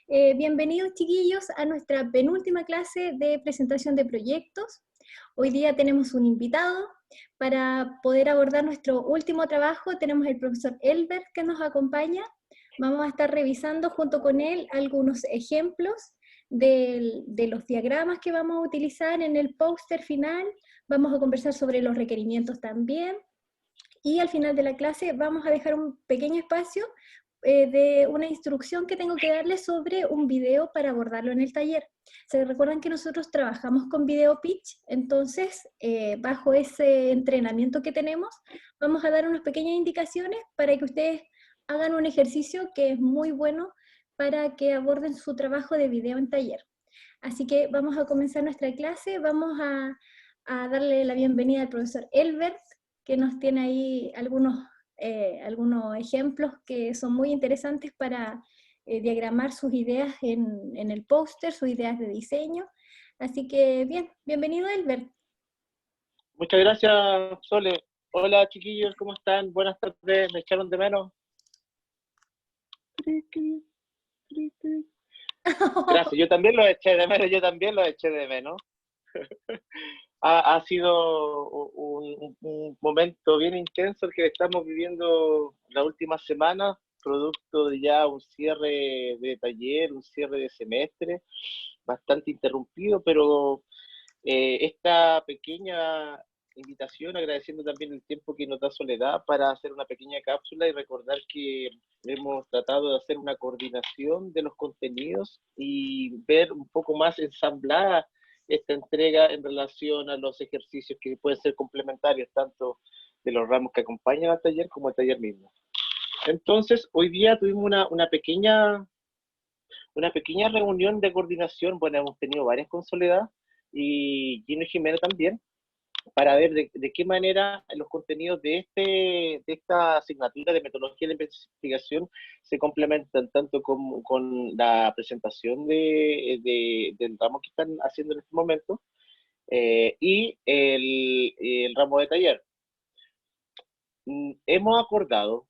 Bienvenidos chiquillos a nuestra penúltima clase de presentación de proyectos. Hoy día tenemos un invitado para poder abordar nuestro último trabajo. Tenemos el profesor Elbert que nos acompaña. Vamos a estar revisando junto con él algunos ejemplos de los diagramas que vamos a utilizar en el póster final. Vamos a conversar sobre los requerimientos también. Y al final de la clase vamos a dejar un pequeño espacio de una instrucción que tengo que darles sobre un video para abordarlo en el taller. ¿Se recuerdan que nosotros trabajamos con video pitch? Entonces, bajo ese entrenamiento que tenemos, vamos a dar unas pequeñas indicaciones para que ustedes hagan un ejercicio que es muy bueno para que aborden su trabajo de video en taller. Así que vamos a comenzar nuestra clase. Vamos a darle la bienvenida al profesor Elbert, que nos tiene ahí algunos ejemplos que son muy interesantes para diagramar sus ideas en el póster, sus ideas de diseño. Así que bien, bienvenido Elbert. Muchas gracias, Sole. Hola chiquillos, ¿cómo están? Buenas tardes, ¿me echaron de menos? Gracias, yo también lo eché de menos, ha sido un momento bien intenso el que estamos viviendo la última semana, producto de ya un cierre de taller, un cierre de semestre, bastante interrumpido, pero esta pequeña invitación, agradeciendo también el tiempo que nos da Soledad para hacer una pequeña cápsula y recordar que hemos tratado de hacer una coordinación de los contenidos y ver un poco más ensamblada esta entrega en relación a los ejercicios que pueden ser complementarios tanto de los ramos que acompañan al taller como el taller mismo. Entonces, hoy día tuvimos una pequeña reunión de coordinación. Bueno, hemos tenido varias con Soledad y Gino y Jimena también, para ver de qué manera los contenidos de esta asignatura de metodología de investigación se complementan tanto con la presentación del ramo que están haciendo en este momento y el ramo de taller. Hemos acordado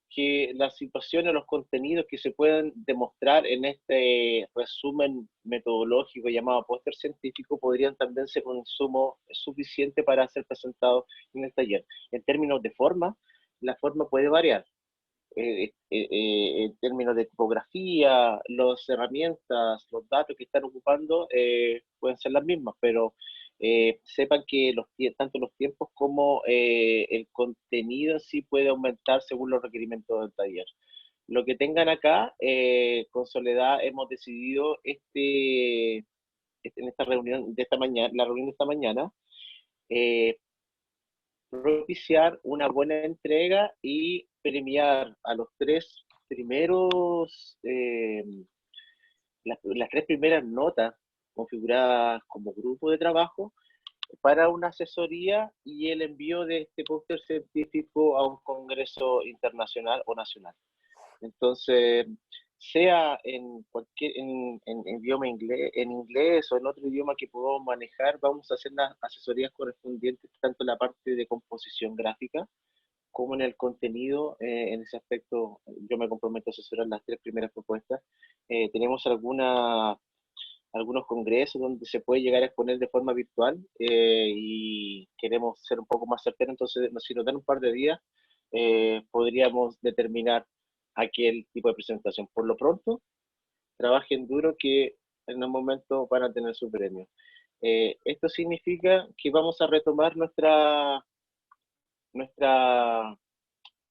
que las situaciones, los contenidos que se pueden demostrar en este resumen metodológico llamado póster científico podrían también ser un insumo suficiente para ser presentados en el taller. En términos de forma, la forma puede variar. En términos de tipografía, las herramientas, los datos que están ocupando pueden ser las mismas, pero sepan que tanto los tiempos como el contenido sí puede aumentar según los requerimientos del taller. Lo que tengan acá, con Soledad hemos decidido en esta reunión de esta mañana, la reunión de esta mañana, propiciar una buena entrega y premiar a los tres primeros, las tres primeras notas configuradas como grupo de trabajo para una asesoría y el envío de este póster científico a un congreso internacional o nacional. Entonces, sea en idioma inglés, en inglés o en otro idioma que podamos manejar, vamos a hacer las asesorías correspondientes tanto en la parte de composición gráfica como en el contenido. En ese aspecto, yo me comprometo a asesorar las tres primeras propuestas. Tenemos algunos congresos donde se puede llegar a exponer de forma virtual y queremos ser un poco más certeros, entonces si nos dan un par de días, podríamos determinar aquel tipo de presentación. Por lo pronto, trabajen duro que en un momento van a tener su premio. Esto significa que vamos a retomar nuestra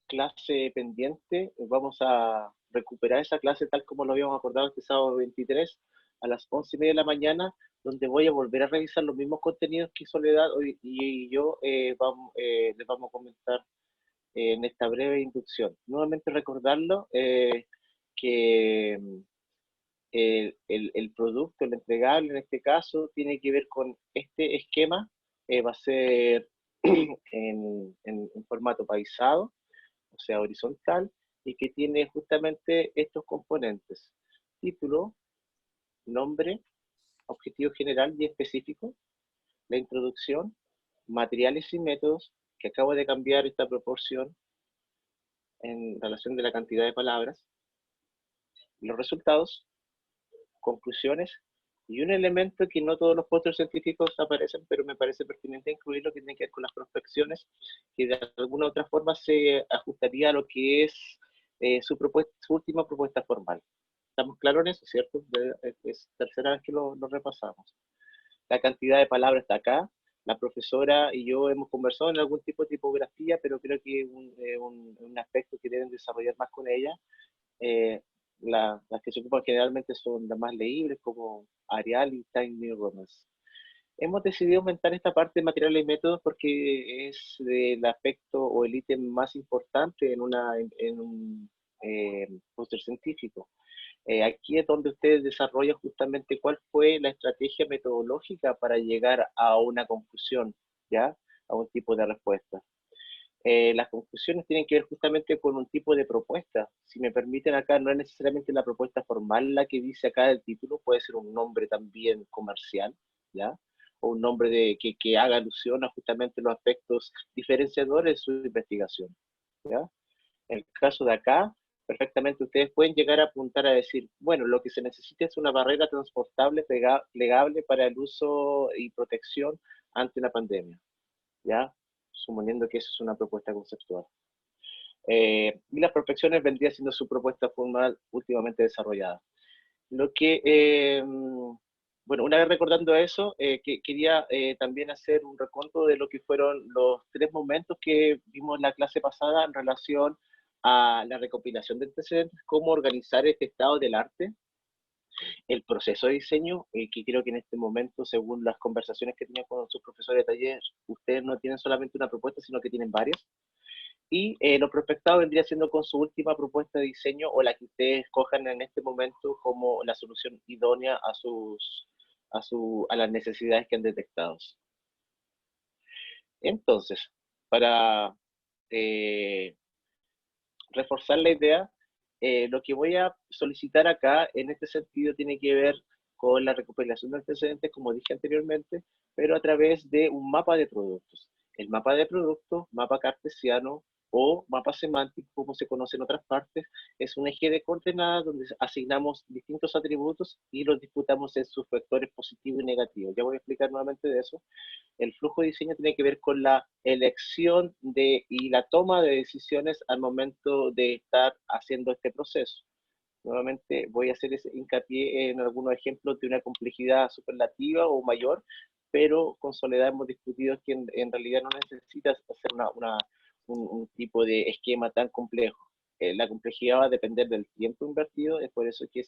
clase pendiente, vamos a recuperar esa clase tal como lo habíamos acordado este sábado 23 a las 11:30 de la mañana, donde voy a volver a revisar los mismos contenidos que Soledad y yo les vamos a comentar en esta breve inducción. Nuevamente recordarlo que el producto, el entregable en este caso, tiene que ver con este esquema, va a ser en formato paisado, o sea, horizontal, y que tiene justamente estos componentes: título, nombre, objetivo general y específico, la introducción, materiales y métodos, que acabo de cambiar esta proporción en relación de la cantidad de palabras, los resultados, conclusiones, y un elemento que no todos los pósters científicos aparecen, pero me parece pertinente incluirlo, que tiene que ver con las prospecciones, que de alguna u otra forma se ajustaría a lo que es su última propuesta formal. ¿Estamos claros en eso, cierto? Es tercera vez que lo repasamos. La cantidad de palabras está acá. La profesora y yo hemos conversado en algún tipo de tipografía, pero creo que un aspecto que deben desarrollar más con ella. Eh, las que se ocupan generalmente son las más leíbles, como Arial y Times New Roman. Hemos decidido aumentar esta parte de materiales y métodos porque es el aspecto o el ítem más importante en un póster científico. Aquí es donde ustedes desarrollan justamente cuál fue la estrategia metodológica para llegar a una conclusión, ¿ya? A un tipo de respuesta. Las conclusiones tienen que ver justamente con un tipo de propuesta. Si me permiten acá, no es necesariamente la propuesta formal la que dice acá el título, puede ser un nombre también comercial, ¿ya? O un nombre que haga alusión a justamente los aspectos diferenciadores de su investigación, ¿ya? En el caso de acá, perfectamente ustedes pueden llegar a apuntar a decir, bueno, lo que se necesita es una barrera transportable plegable para el uso y protección ante una pandemia, ¿ya? Suponiendo que eso es una propuesta conceptual. Y las prospecciones vendría siendo su propuesta formal últimamente desarrollada. Lo que, bueno, una vez recordando eso, quería también hacer un recuento de lo que fueron los 3 momentos que vimos en la clase pasada en relación a la recopilación de antecedentes, cómo organizar este estado del arte, el proceso de diseño, que creo que en este momento, según las conversaciones que tenía con sus profesores de taller, ustedes no tienen solamente una propuesta, sino que tienen varias. Y lo prospectado vendría siendo con su última propuesta de diseño o la que ustedes escojan en este momento como la solución idónea a las necesidades que han detectado. Entonces, para eh, reforzar la idea, lo que voy a solicitar acá en este sentido tiene que ver con la recopilación de antecedentes, como dije anteriormente, pero a través de un mapa de productos. El mapa de productos, mapa cartesiano o mapa semántico, como se conoce en otras partes, es un eje de coordenadas donde asignamos distintos atributos y los disputamos en sus vectores positivos y negativos. Ya voy a explicar nuevamente de eso. El flujo de diseño tiene que ver con la elección y la toma de decisiones al momento de estar haciendo este proceso. Nuevamente voy a hacer ese hincapié en algunos ejemplos de una complejidad superlativa o mayor, pero con Soledad hemos discutido que en realidad no necesitas hacer un tipo de esquema tan complejo. La complejidad va a depender del tiempo invertido, es por eso que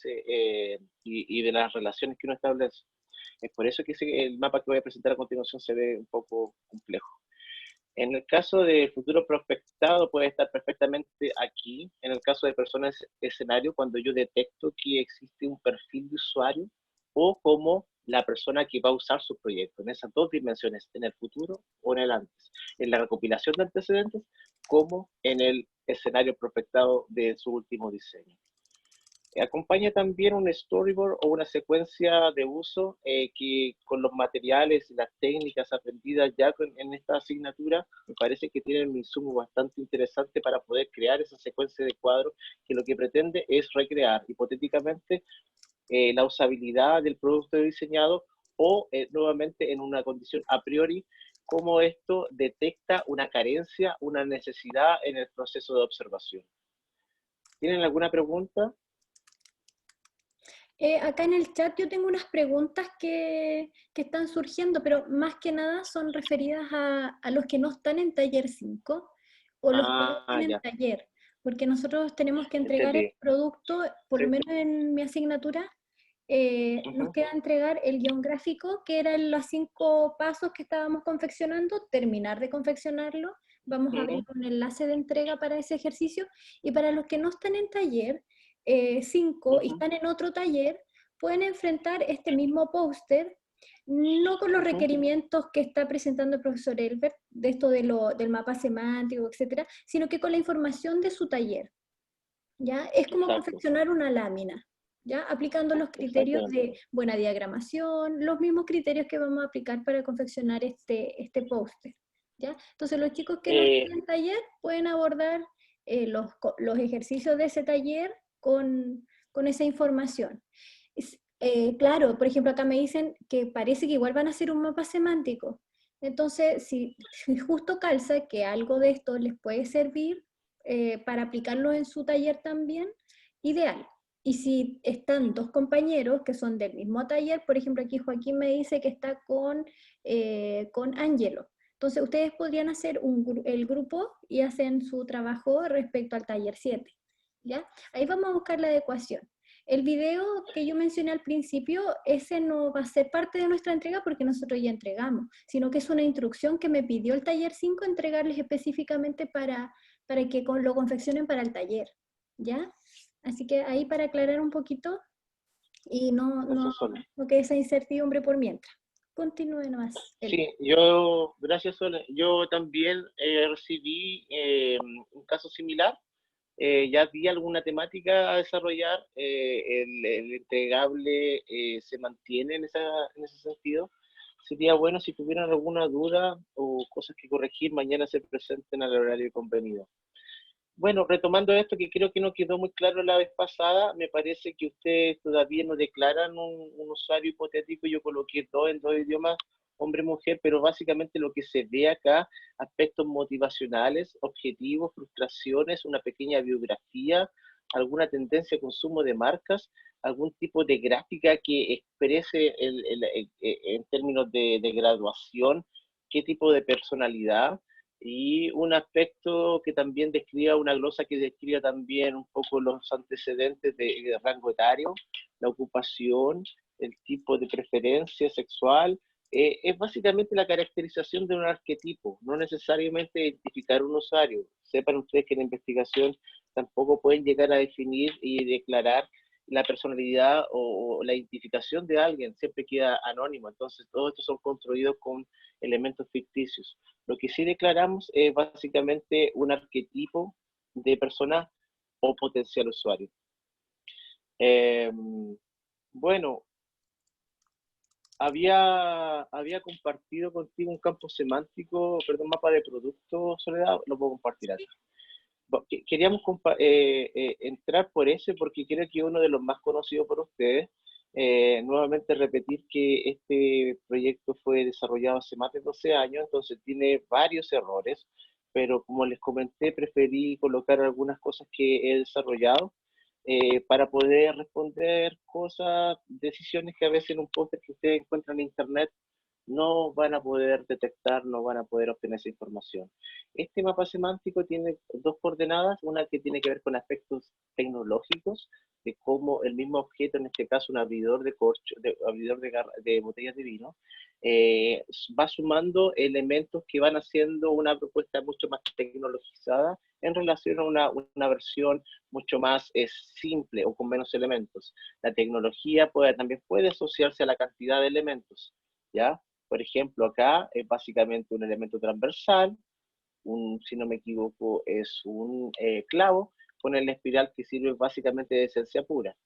y de las relaciones que uno establece. Es por eso que el mapa que voy a presentar a continuación se ve un poco complejo. En el caso de futuro prospectado puede estar perfectamente aquí. En el caso de personas escenario, cuando yo detecto que existe un perfil de usuario o como la persona que va a usar su proyecto, en esas 2 dimensiones, en el futuro o en el antes. En la recopilación de antecedentes como en el escenario prospectado de su último diseño. Acompaña también un storyboard o una secuencia de uso que con los materiales y las técnicas aprendidas ya en esta asignatura, me parece que tienen un insumo bastante interesante para poder crear esa secuencia de cuadros que lo que pretende es recrear hipotéticamente la usabilidad del producto diseñado o nuevamente en una condición a priori, cómo esto detecta una carencia, una necesidad en el proceso de observación. ¿Tienen alguna pregunta? Acá en el chat yo tengo unas preguntas que están surgiendo, pero más que nada son referidas a los que no están en taller 5 o los que no están en Ya, taller, porque nosotros tenemos que entregar el entendí. producto, por Sí. lo menos en mi asignatura, nos queda entregar el guión gráfico, que eran los 5 pasos que estábamos confeccionando, terminar de confeccionarlo, vamos a ver un enlace de entrega para ese ejercicio, y para los que no están en taller, 5 y están en otro taller, pueden enfrentar este mismo póster, no con los requerimientos que está presentando el profesor Elbert, de esto del mapa semántico, etcétera, sino que con la información de su taller. ¿Ya? Es como Exacto, confeccionar una lámina, ¿ya? Aplicando los criterios exactamente. de buena diagramación, los mismos criterios que vamos a aplicar para confeccionar este póster, ¿ya? Entonces los chicos que no están en taller pueden abordar los ejercicios de ese taller con esa información. Claro, por ejemplo, acá me dicen que parece que igual van a hacer un mapa semántico. Entonces, si justo calza que algo de esto les puede servir para aplicarlo en su taller también, ideal. Y si están dos compañeros que son del mismo taller, por ejemplo, aquí Joaquín me dice que está con Ángelo. Entonces, ustedes podrían hacer el grupo y hacen su trabajo respecto al taller 7. ¿Ya? Ahí vamos a buscar la adecuación. El video que yo mencioné al principio, ese no va a ser parte de nuestra entrega porque nosotros ya entregamos, sino que es una instrucción que me pidió el taller 5 entregarles específicamente para que lo confeccionen para el taller, ¿ya? Así que ahí para aclarar un poquito y Eso son. no quede esa incertidumbre por mientras. Continúe nomás. Sí, gracias, Sole. Yo también recibí un caso similar. Ya vi alguna temática a desarrollar, el entregable se mantiene en ese sentido. Sería bueno si tuvieran alguna duda o cosas que corregir, mañana se presenten al horario convenido. Bueno, retomando esto que creo que no quedó muy claro la vez pasada, me parece que ustedes todavía no declaran un usuario hipotético. Yo coloqué dos en dos idiomas, hombre y mujer, pero básicamente lo que se ve acá, aspectos motivacionales, objetivos, frustraciones, una pequeña biografía, alguna tendencia a consumo de marcas, algún tipo de gráfica que exprese en términos de graduación, qué tipo de personalidad, y un aspecto que también describa, una glosa que describa también un poco los antecedentes de rango etario, la ocupación, el tipo de preferencia sexual. Es básicamente la caracterización de un arquetipo, no necesariamente identificar un usuario. Sepan ustedes que en la investigación tampoco pueden llegar a definir y declarar la personalidad o la identificación de alguien, siempre queda anónimo. Entonces, todos estos son construidos con elementos ficticios. Lo que sí declaramos es básicamente un arquetipo de persona o potencial usuario. Bueno, había compartido contigo un campo semántico, perdón, mapa de producto, Soledad, lo puedo compartir acá. Queríamos entrar por ese porque creo que uno de los más conocidos por ustedes. Nuevamente repetir que este proyecto fue desarrollado hace más de 12 años, entonces tiene varios errores, pero como les comenté, preferí colocar algunas cosas que he desarrollado para poder responder cosas, decisiones que a veces en un póster que ustedes encuentran en internet no van a poder detectar, no van a poder obtener esa información. Este mapa semántico tiene dos coordenadas, una que tiene que ver con aspectos tecnológicos, de cómo el mismo objeto, en este caso un abridor de corcho, abridor de botellas de vino, va sumando elementos que van haciendo una propuesta mucho más tecnologizada en relación a una versión mucho más simple o con menos elementos. La tecnología también puede asociarse a la cantidad de elementos, ¿ya? Por ejemplo, acá es básicamente un elemento transversal, si no me equivoco, es un clavo con el espiral que sirve básicamente de esencia pura.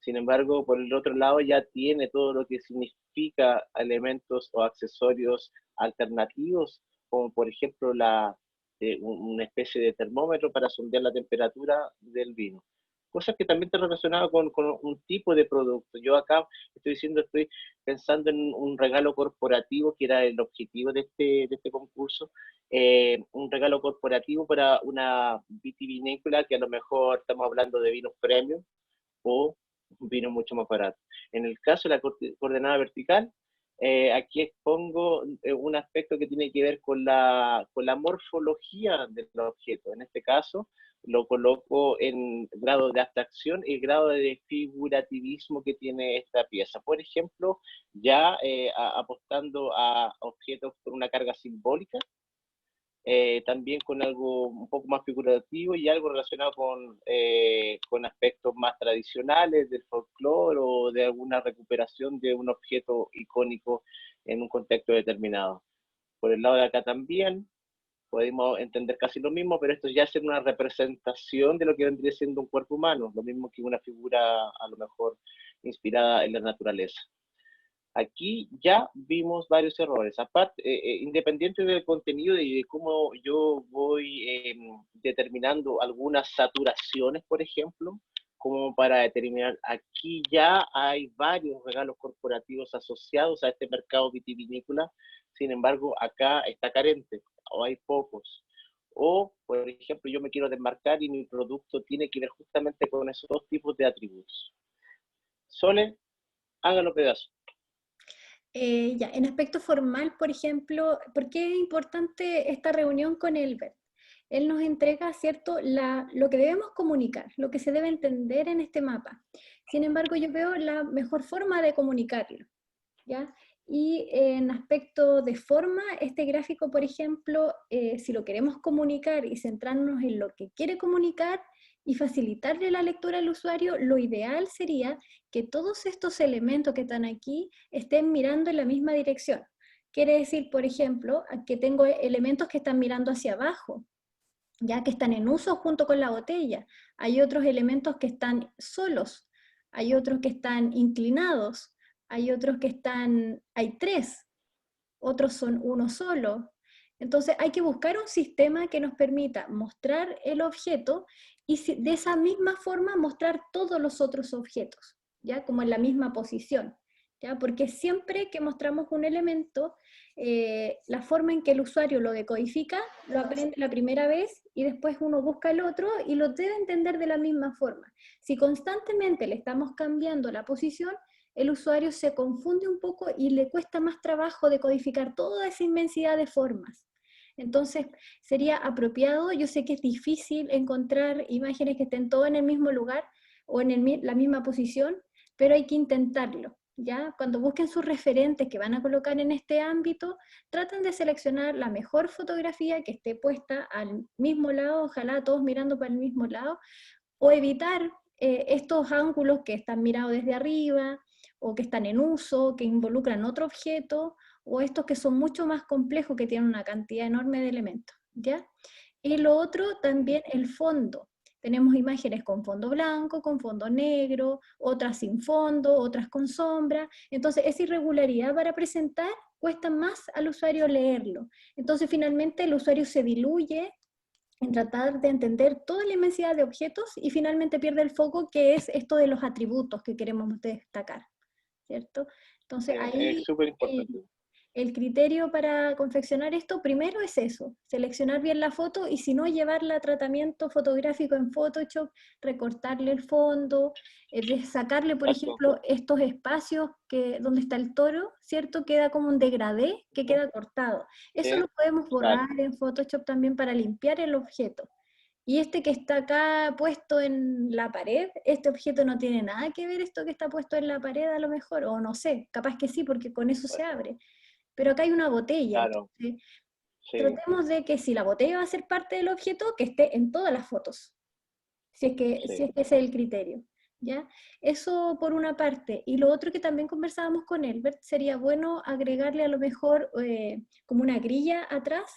Sin embargo, por el otro lado ya tiene todo lo que significa elementos o accesorios alternativos, como por ejemplo una especie de termómetro para sondear la temperatura del vino. Cosas que también te relacionado con un tipo de producto. Yo acá estoy pensando en un regalo corporativo, que era el objetivo de este concurso, un regalo corporativo para una vitivinícola que a lo mejor estamos hablando de vinos premium o un vino mucho más barato. En el caso de la coordenada vertical, aquí expongo un aspecto que tiene que ver con la morfología del objeto. En este caso, lo coloco en grado de abstracción y grado de figurativismo que tiene esta pieza. Por ejemplo, ya apostando a objetos con una carga simbólica, también con algo un poco más figurativo y algo relacionado con aspectos más tradicionales del folclore o de alguna recuperación de un objeto icónico en un contexto determinado. Por el lado de acá también podemos entender casi lo mismo, pero esto ya es una representación de lo que vendría siendo un cuerpo humano, lo mismo que una figura a lo mejor inspirada en la naturaleza. Aquí ya vimos varios errores. Aparte, independiente del contenido y de cómo yo voy determinando algunas saturaciones, por ejemplo, como para determinar, aquí ya hay varios regalos corporativos asociados a este mercado vitivinícola, sin embargo, acá está carente, o hay pocos. O, por ejemplo, yo me quiero desmarcar y mi producto tiene que ver justamente con esos dos tipos de atributos. Sole, hágalo pedazo. Ya, en aspecto formal, por ejemplo, ¿por qué es importante esta reunión con Elbert? Él nos entrega, ¿cierto?, lo que debemos comunicar, lo que se debe entender en este mapa. Sin embargo, yo veo la mejor forma de comunicarlo, ¿ya? Y en aspecto de forma, este gráfico, por ejemplo, si lo queremos comunicar y centrarnos en lo que quiere comunicar y facilitarle la lectura al usuario, lo ideal sería que todos estos elementos que están aquí estén mirando en la misma dirección. Quiere decir, por ejemplo, que tengo elementos que están mirando hacia abajo, ya que están en uso junto con la botella. Hay otros elementos que están solos, hay otros que están inclinados, hay otros que están, hay tres, otros son uno solo. Entonces hay que buscar un sistema que nos permita mostrar el objeto y de esa misma forma mostrar todos los otros objetos, ¿ya? Como en la misma posición, ¿ya? Porque siempre que mostramos un elemento, la forma en que el usuario lo decodifica, lo aprende la primera vez y después uno busca el otro y lo debe entender de la misma forma. Si constantemente le estamos cambiando la posición, el usuario se confunde un poco y le cuesta más trabajo decodificar toda esa inmensidad de formas. Entonces, sería apropiado, yo sé que es difícil encontrar imágenes que estén todas en el mismo lugar o en la misma posición, pero hay que intentarlo, ¿ya? Cuando busquen sus referentes que van a colocar en este ámbito, traten de seleccionar la mejor fotografía que esté puesta al mismo lado, ojalá todos mirando para el mismo lado, o evitar estos ángulos que están mirados desde arriba, o que están en uso, que involucran otro objeto, o estos que son mucho más complejos, que tienen una cantidad enorme de elementos, ¿ya? Y lo otro también el fondo. Tenemos imágenes con fondo blanco, con fondo negro, otras sin fondo, otras con sombra. Entonces, esa irregularidad para presentar cuesta más al usuario leerlo. Entonces, finalmente, el usuario se diluye en tratar de entender toda la inmensidad de objetos y finalmente pierde el foco, que es esto de los atributos que queremos destacar, ¿cierto? Entonces Es ahí súper importante. el criterio para confeccionar esto primero es eso, seleccionar bien la foto y si no llevarla a tratamiento fotográfico en Photoshop, recortarle el fondo, sacarle por Exacto. ejemplo estos espacios donde está el toro, ¿cierto? Queda como un degradé que queda cortado. Eso Sí, lo podemos borrar claro. en Photoshop también para limpiar el objeto. Y este que está acá puesto en la pared, este objeto no tiene nada que ver esto que está puesto en la pared a lo mejor, o no sé, capaz que sí, porque con eso se abre. Pero acá hay una botella, Claro, entonces sí, tratemos de que si la botella va a ser parte del objeto, que esté en todas las fotos, si sí. es que ese es el criterio. ¿Ya? Eso por una parte. Y lo otro que también conversábamos con Elbert, sería bueno agregarle a lo mejor como una grilla atrás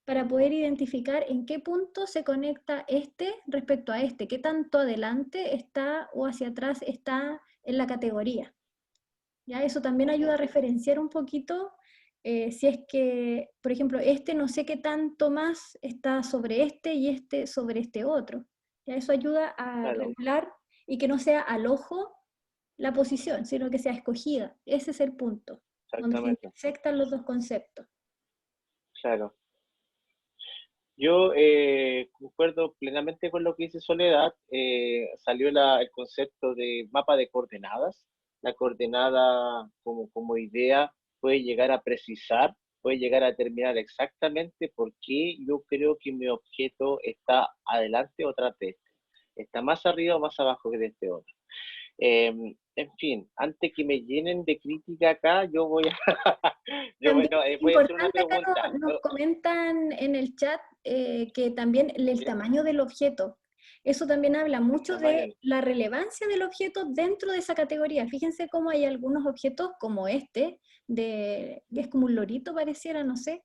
para poder identificar en qué punto se conecta este respecto a este, qué tanto adelante está o hacia atrás está en la categoría. ¿Ya? Eso también ayuda a referenciar un poquito si es que, por ejemplo, este no sé qué tanto más está sobre este y este sobre este otro. ¿Ya? Eso ayuda a Claro, regular y que no sea al ojo la posición, sino que sea escogida. Ese es el punto, donde se exactamente. intersectan los dos conceptos. Claro. Yo concuerdo plenamente con lo que dice Soledad. Salió el concepto de mapa de coordenadas. La coordenada como idea puede llegar a precisar, puede llegar a determinar exactamente por qué yo creo que mi objeto está adelante o atrás de este. Está más arriba o más abajo que de este otro. En fin, antes que me llenen de crítica acá, yo voy a, yo, También bueno, es voy a hacer una importante, acá pregunta. nos comentan en el chat que también el ¿Sí? tamaño del objeto, eso también habla El mucho tamaño. de la relevancia del objeto dentro de esa categoría. Fíjense cómo hay algunos objetos como este, que es como un lorito pareciera, no sé,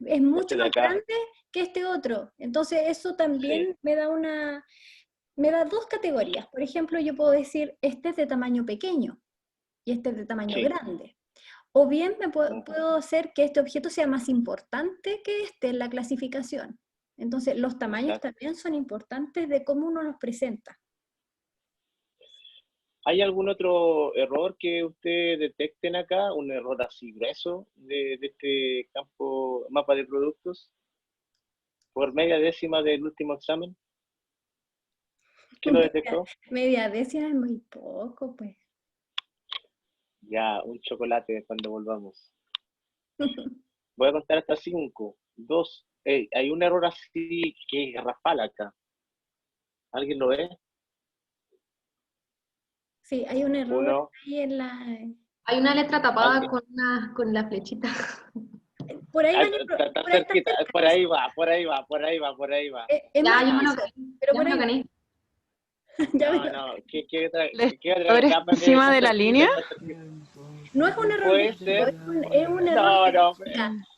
es Este mucho de más acá, grande que este otro. Entonces eso sí, también me da dos categorías. Por ejemplo, yo puedo decir, este es de tamaño pequeño y este es de tamaño sí. grande. O bien Ujú, puedo hacer que este objeto sea más importante que este en la clasificación. Entonces, los tamaños exacto. también son importantes de cómo uno los presenta. ¿Hay algún otro error que ustedes detecten acá? ¿Un error así grueso de este campo mapa de productos? ¿Por media décima del último examen? ¿Qué lo detectó? Media décima es muy poco, pues. Ya, un chocolate cuando volvamos. Voy a contar hasta 5, 2. Hay un error así que es garrafal acá. ¿Alguien lo ve? Sí, hay un error Uno. ahí en la... Hay una letra tapada ¿Alguien? con la flechita. Por ahí, Está por ahí está cerquita. cerca. Por ahí va, por ahí va, por ahí va, por ahí va. Es Ya, más yo me que lo eso, gané. pero Ya por me lo ahí va. gané. Ya me No, lo- no, ¿El ¿qué error otra? encima de la línea? No es un error Puede gráfico, ser. es un error No, no,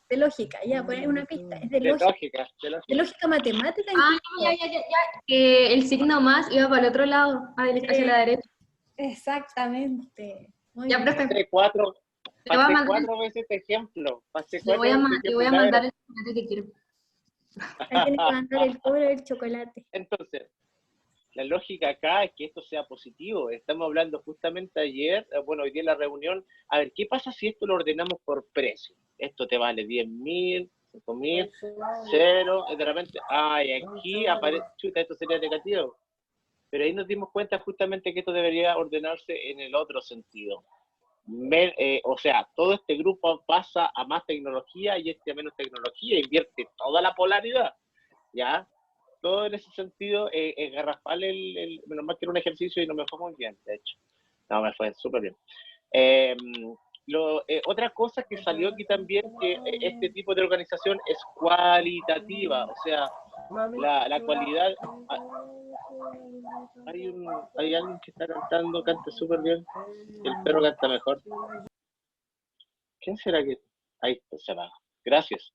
de lógica, ya, por ahí una pista, es de lógica, de de lógica. lógica matemática Ah, ya, incluso. ya, ya, ya. Que el signo más iba para el otro lado, hacia la derecha. Exactamente. Muy Ya, bien. profe, le voy a Pasé mandar, cuatro veces este ejemplo. Pasé le voy cuatro a, veces ma- este le voy ejemplo. a Ya era. mandar el chocolate que quiero. Ahí tiene que mandar el cobro del chocolate. Entonces, la lógica acá es que esto sea positivo. Estamos hablando justamente ayer, bueno, hoy día en la reunión, a ver, ¿qué pasa si esto lo ordenamos por precio? Esto te vale 10.000, 5.000, 0, y de repente, ay, aquí aparece, chuta, esto sería negativo. Pero ahí nos dimos cuenta justamente que esto debería ordenarse en el otro sentido. O sea, todo este grupo pasa a más tecnología y este a menos tecnología, invierte toda la polaridad, ¿ya? Todo en ese sentido es garrafal menos mal que era un ejercicio y no me fue muy bien, de hecho. No, me fue súper bien. Eh, otra cosa que salió aquí también, que este tipo de organización es cualitativa, o sea, la cualidad... Hay alguien que está cantando, canta súper bien, el perro canta mejor. ¿Quién será que...? Ahí se va. Gracias.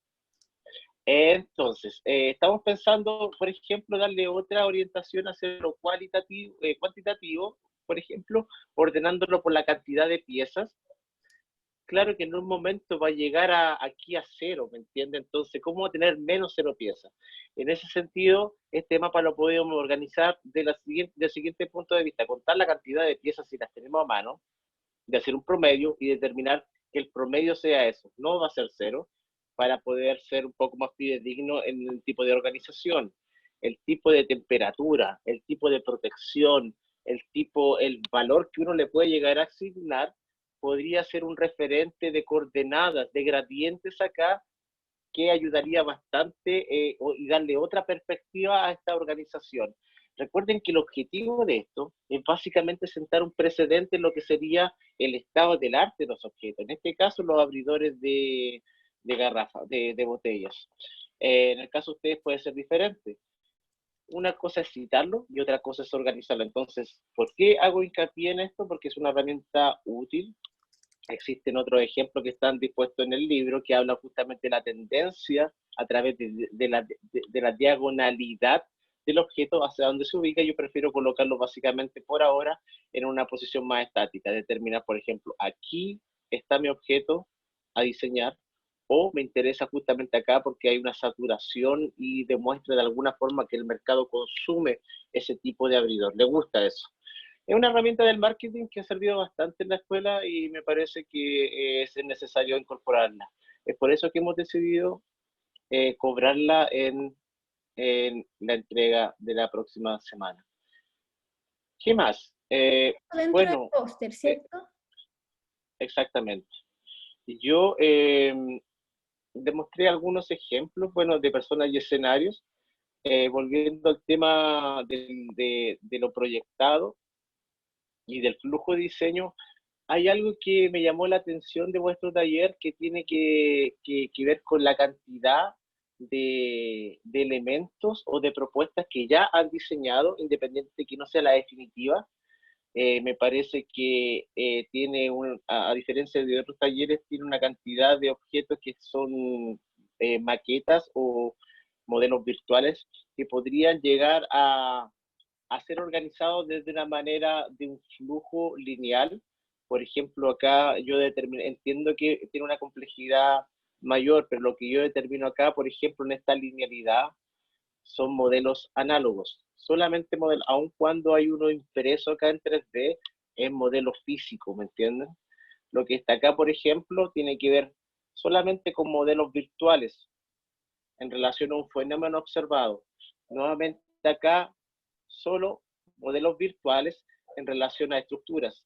Entonces, estamos pensando, por ejemplo, darle otra orientación a hacerlo cuantitativo, por ejemplo, ordenándolo por la cantidad de piezas. Claro que en un momento va a llegar aquí a 0, ¿me entiende? Entonces, ¿cómo tener menos 0 piezas? En ese sentido, este mapa lo podemos organizar del siguiente punto de vista: contar la cantidad de piezas si las tenemos a mano, de hacer un promedio y determinar que el promedio sea eso, no va a ser 0, para poder ser un poco más fidedigno en el tipo de organización, el tipo de temperatura, el tipo de protección, el valor que uno le puede llegar a asignar, podría ser un referente de coordenadas, de gradientes acá, que ayudaría bastante y darle otra perspectiva a esta organización. Recuerden que el objetivo de esto es básicamente sentar un precedente en lo que sería el estado del arte de los objetos, en este caso los abridores de garrafas, de botellas. En el caso de ustedes puede ser diferente. Una cosa es citarlo y otra cosa es organizarlo. Entonces, ¿por qué hago hincapié en esto? Porque es una herramienta útil. Existen otros ejemplos que están dispuestos en el libro que hablan justamente de la tendencia a través de la diagonalidad del objeto hacia donde se ubica. Yo prefiero colocarlo básicamente por ahora en una posición más estática, determinar, por ejemplo, aquí está mi objeto a diseñar, o me interesa justamente acá porque hay una saturación y demuestra de alguna forma que el mercado consume ese tipo de abridor, le gusta eso. Es una herramienta del marketing que ha servido bastante en la escuela y me parece que es necesario incorporarla. Es por eso que hemos decidido cobrarla en la entrega de la próxima semana. ¿Qué más? Dentro del Bueno, póster, ¿cierto? exactamente. Yo demostré algunos ejemplos, bueno, de personas y escenarios, volviendo al tema de lo proyectado y del flujo de diseño. Hay algo que me llamó la atención de vuestro taller que tiene que ver con la cantidad de elementos o de propuestas que ya han diseñado, independiente de que no sea la definitiva. Me parece que a diferencia de otros talleres, tiene una cantidad de objetos que son maquetas o modelos virtuales que podrían llegar a ser organizados desde una manera de un flujo lineal. Por ejemplo, acá yo entiendo que tiene una complejidad mayor, pero lo que yo determino acá, por ejemplo, en esta linealidad, son modelos análogos. Solamente modelos, aun cuando hay uno impreso acá en 3D, es modelo físico, ¿me entienden? Lo que está acá, por ejemplo, tiene que ver solamente con modelos virtuales en relación a un fenómeno observado. Nuevamente acá, solo modelos virtuales en relación a estructuras.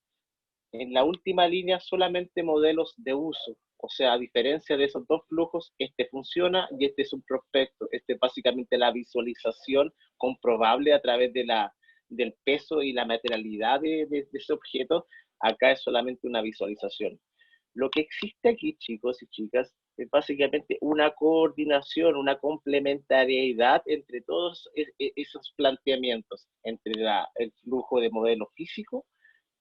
En la última línea, solamente modelos de uso. O sea, a diferencia de esos dos flujos, este funciona y este es un prospecto. Este es básicamente la visualización comprobable a través del peso y la materialidad de ese objeto. Acá es solamente una visualización. Lo que existe aquí, chicos y chicas, es básicamente una coordinación, una complementariedad entre todos esos planteamientos, entre el flujo de modelo físico,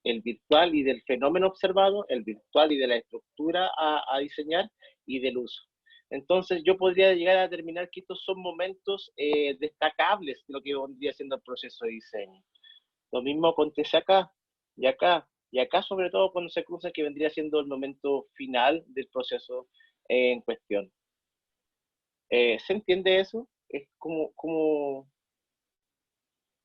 el virtual y del fenómeno observado, el virtual y de la estructura a diseñar y del uso. Entonces yo podría llegar a determinar que estos son momentos destacables de lo que vendría siendo el proceso de diseño. Lo mismo acontece acá y acá, y acá sobre todo cuando se cruza que vendría siendo el momento final del proceso en cuestión. ¿Se entiende eso? Es como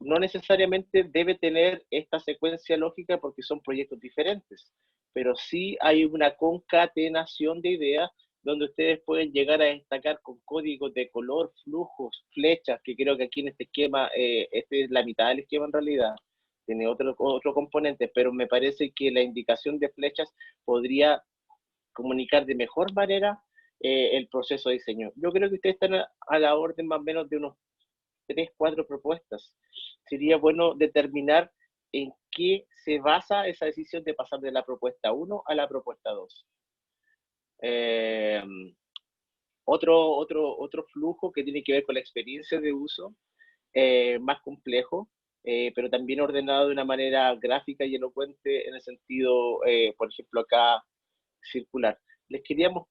no necesariamente debe tener esta secuencia lógica porque son proyectos diferentes, pero sí hay una concatenación de ideas donde ustedes pueden llegar a destacar con códigos de color, flujos, flechas, que creo que aquí en este esquema, este es la mitad del esquema en realidad, tiene otro componente, pero me parece que la indicación de flechas podría comunicar de mejor manera el proceso de diseño. Yo creo que ustedes están a la orden más o menos de unos 3, 4 propuestas. Sería bueno determinar en qué se basa esa decisión de pasar de la propuesta 1 a la propuesta 2. Otro flujo que tiene que ver con la experiencia de uso, más complejo, pero también ordenado de una manera gráfica y elocuente en el sentido, por ejemplo, acá circular. Les queríamos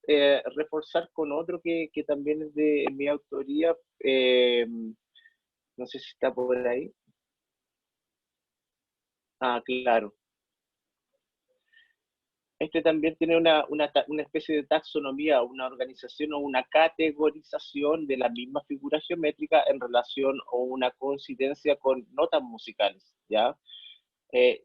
reforzar con otro que también es de mi autoría, no sé si está por ahí. Ah, claro. Este también tiene una especie de taxonomía, una organización o una categorización de la misma figura geométrica en relación o una coincidencia con notas musicales, ¿ya?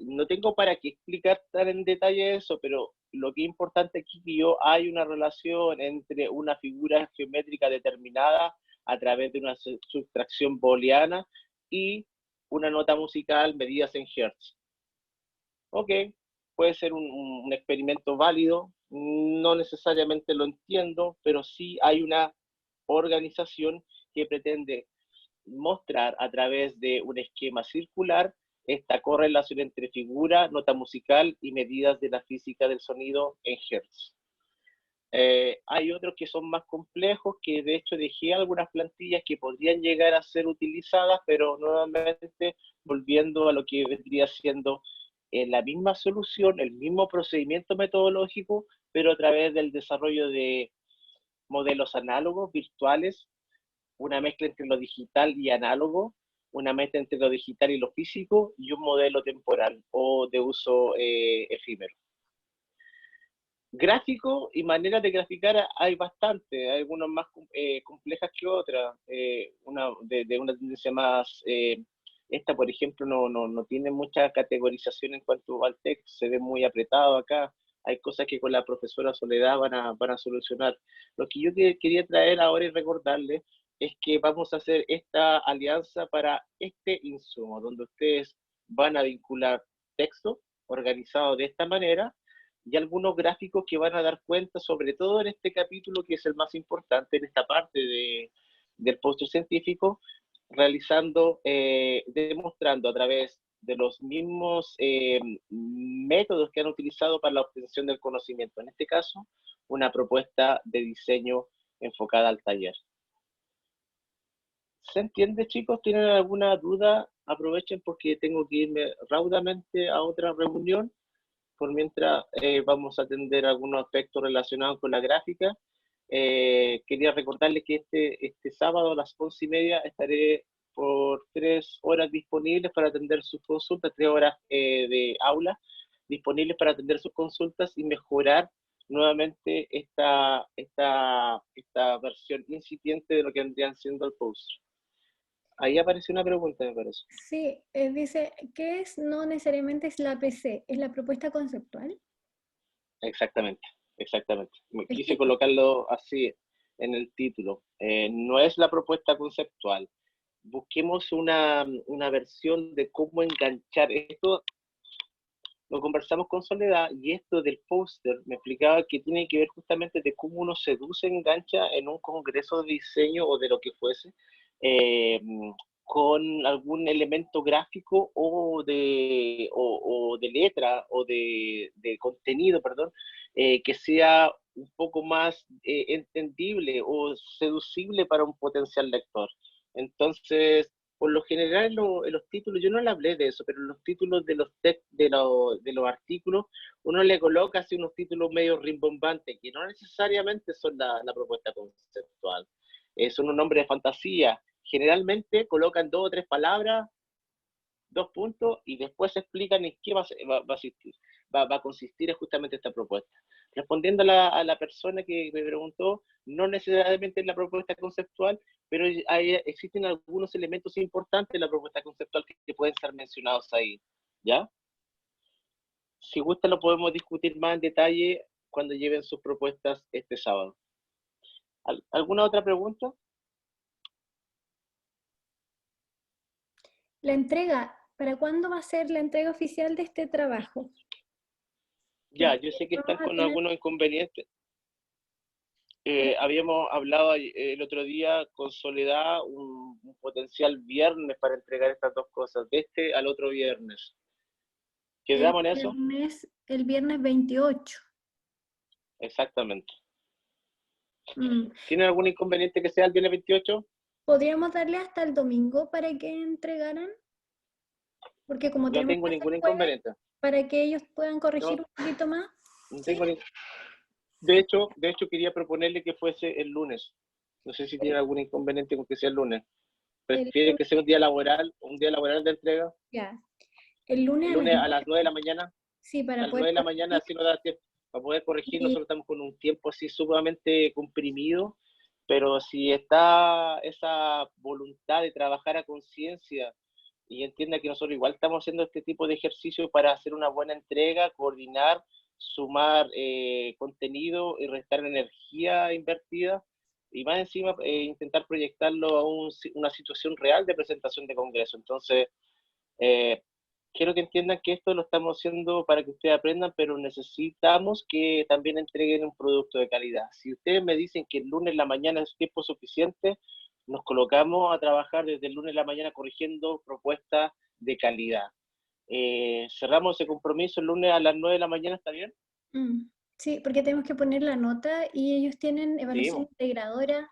No tengo para qué explicar tan en detalle eso, pero lo que es importante aquí es que hay una relación entre una figura geométrica determinada a través de una sustracción booleana y una nota musical medidas en hertz. Ok, puede ser un experimento válido, no necesariamente lo entiendo, pero sí hay una organización que pretende mostrar a través de un esquema circular esta correlación entre figura, nota musical y medidas de la física del sonido en hertz. Hay otros que son más complejos, que de hecho dejé algunas plantillas que podrían llegar a ser utilizadas, pero nuevamente volviendo a lo que vendría siendo la misma solución, el mismo procedimiento metodológico, pero a través del desarrollo de modelos análogos, virtuales, una mezcla entre lo digital y análogo, una mezcla entre lo digital y lo físico, y un modelo temporal o de uso efímero. Gráfico y maneras de graficar hay bastante, hay algunas más complejas que otras, una de una tendencia más, esta por ejemplo no tiene mucha categorización en cuanto al texto, se ve muy apretado acá, hay cosas que con la profesora Soledad van a solucionar. Lo que yo quería traer ahora y recordarles es que vamos a hacer esta alianza para este insumo, donde ustedes van a vincular texto organizado de esta manera, y algunos gráficos que van a dar cuenta, sobre todo en este capítulo, que es el más importante, en esta parte del póster científico, realizando, demostrando a través de los mismos métodos que han utilizado para la obtención del conocimiento. En este caso, una propuesta de diseño enfocada al taller. ¿Se entiende, chicos? ¿Tienen alguna duda? Aprovechen porque tengo que irme raudamente a otra reunión. Por mientras vamos a atender algunos aspectos relacionados con la gráfica. Quería recordarles que este sábado a las 11:30 estaré por 3 horas disponibles para atender sus consultas, 3 horas de aula disponibles para atender sus consultas y mejorar nuevamente esta versión incipiente de lo que vendrían siendo el post. Ahí aparece una pregunta, me parece. Sí, dice, ¿qué es? No necesariamente es la PC, es la propuesta conceptual. Exactamente, exactamente. Me El quise título. colocarlo así en el título. No es la propuesta conceptual. Busquemos una versión de cómo enganchar. Esto lo conversamos con Soledad y esto del póster me explicaba que tiene que ver justamente de cómo uno seduce, engancha en un congreso de diseño o de lo que fuese, eh, con algún elemento gráfico o de letra o de contenido, perdón, que sea un poco más entendible o seducible para un potencial lector. Entonces, por lo general en los títulos, yo no le hablé de eso, pero en los títulos de los artículos, uno le coloca así unos títulos medio rimbombantes, que no necesariamente son la propuesta conceptual. Son un nombre de fantasía. Generalmente colocan dos o tres palabras, dos puntos, y después explican en qué va a consistir justamente esta propuesta. Respondiendo a la persona que me preguntó, no necesariamente en la propuesta conceptual, pero existen algunos elementos importantes en la propuesta conceptual que pueden ser mencionados ahí, ¿ya? Si gusta lo podemos discutir más en detalle cuando lleven sus propuestas este sábado. ¿Alguna otra pregunta? La entrega, ¿para cuándo va a ser la entrega oficial de este trabajo? Ya, Porque yo sé que están vamos a con tener, algunos inconvenientes. para- Habíamos hablado el otro día con Soledad un potencial viernes para entregar estas dos cosas, de este al otro viernes. ¿Quedamos en eso? el viernes 28. Exactamente. Mm, ¿Tienen algún inconveniente que sea el viernes 28? ¿Podríamos darle hasta el domingo para que entregaran? Porque como No tenemos tengo clase ningún el jueves, inconveniente. para que ellos puedan corregir No, un poquito más, no ¿sí? tengo ni... de hecho, quería proponerle que fuese el lunes. No sé si tiene algún inconveniente con que sea el lunes. El ¿Prefiere lunes, que sea un día laboral de entrega? ya. El lunes El a las lunes a 9, las 9 de la mañana. sí, A para las 9 poder de la mañana, corregir. así nos da tiempo para poder corregir. Y Nosotros estamos con un tiempo así sumamente comprimido, pero si está esa voluntad de trabajar a conciencia y entienda que nosotros igual estamos haciendo este tipo de ejercicio para hacer una buena entrega, coordinar, sumar contenido y restar energía invertida, y más encima intentar proyectarlo a una situación real de presentación de congreso. Entonces, eh, quiero que entiendan que esto lo estamos haciendo para que ustedes aprendan, pero necesitamos que también entreguen un producto de calidad. Si ustedes me dicen que el lunes en la mañana es tiempo suficiente, nos colocamos a trabajar desde el lunes en la mañana corrigiendo propuestas de calidad. Cerramos ese compromiso el lunes a las 9 de la mañana, ¿está bien? sí, porque tenemos que poner la nota y ellos tienen Sí, evaluación integradora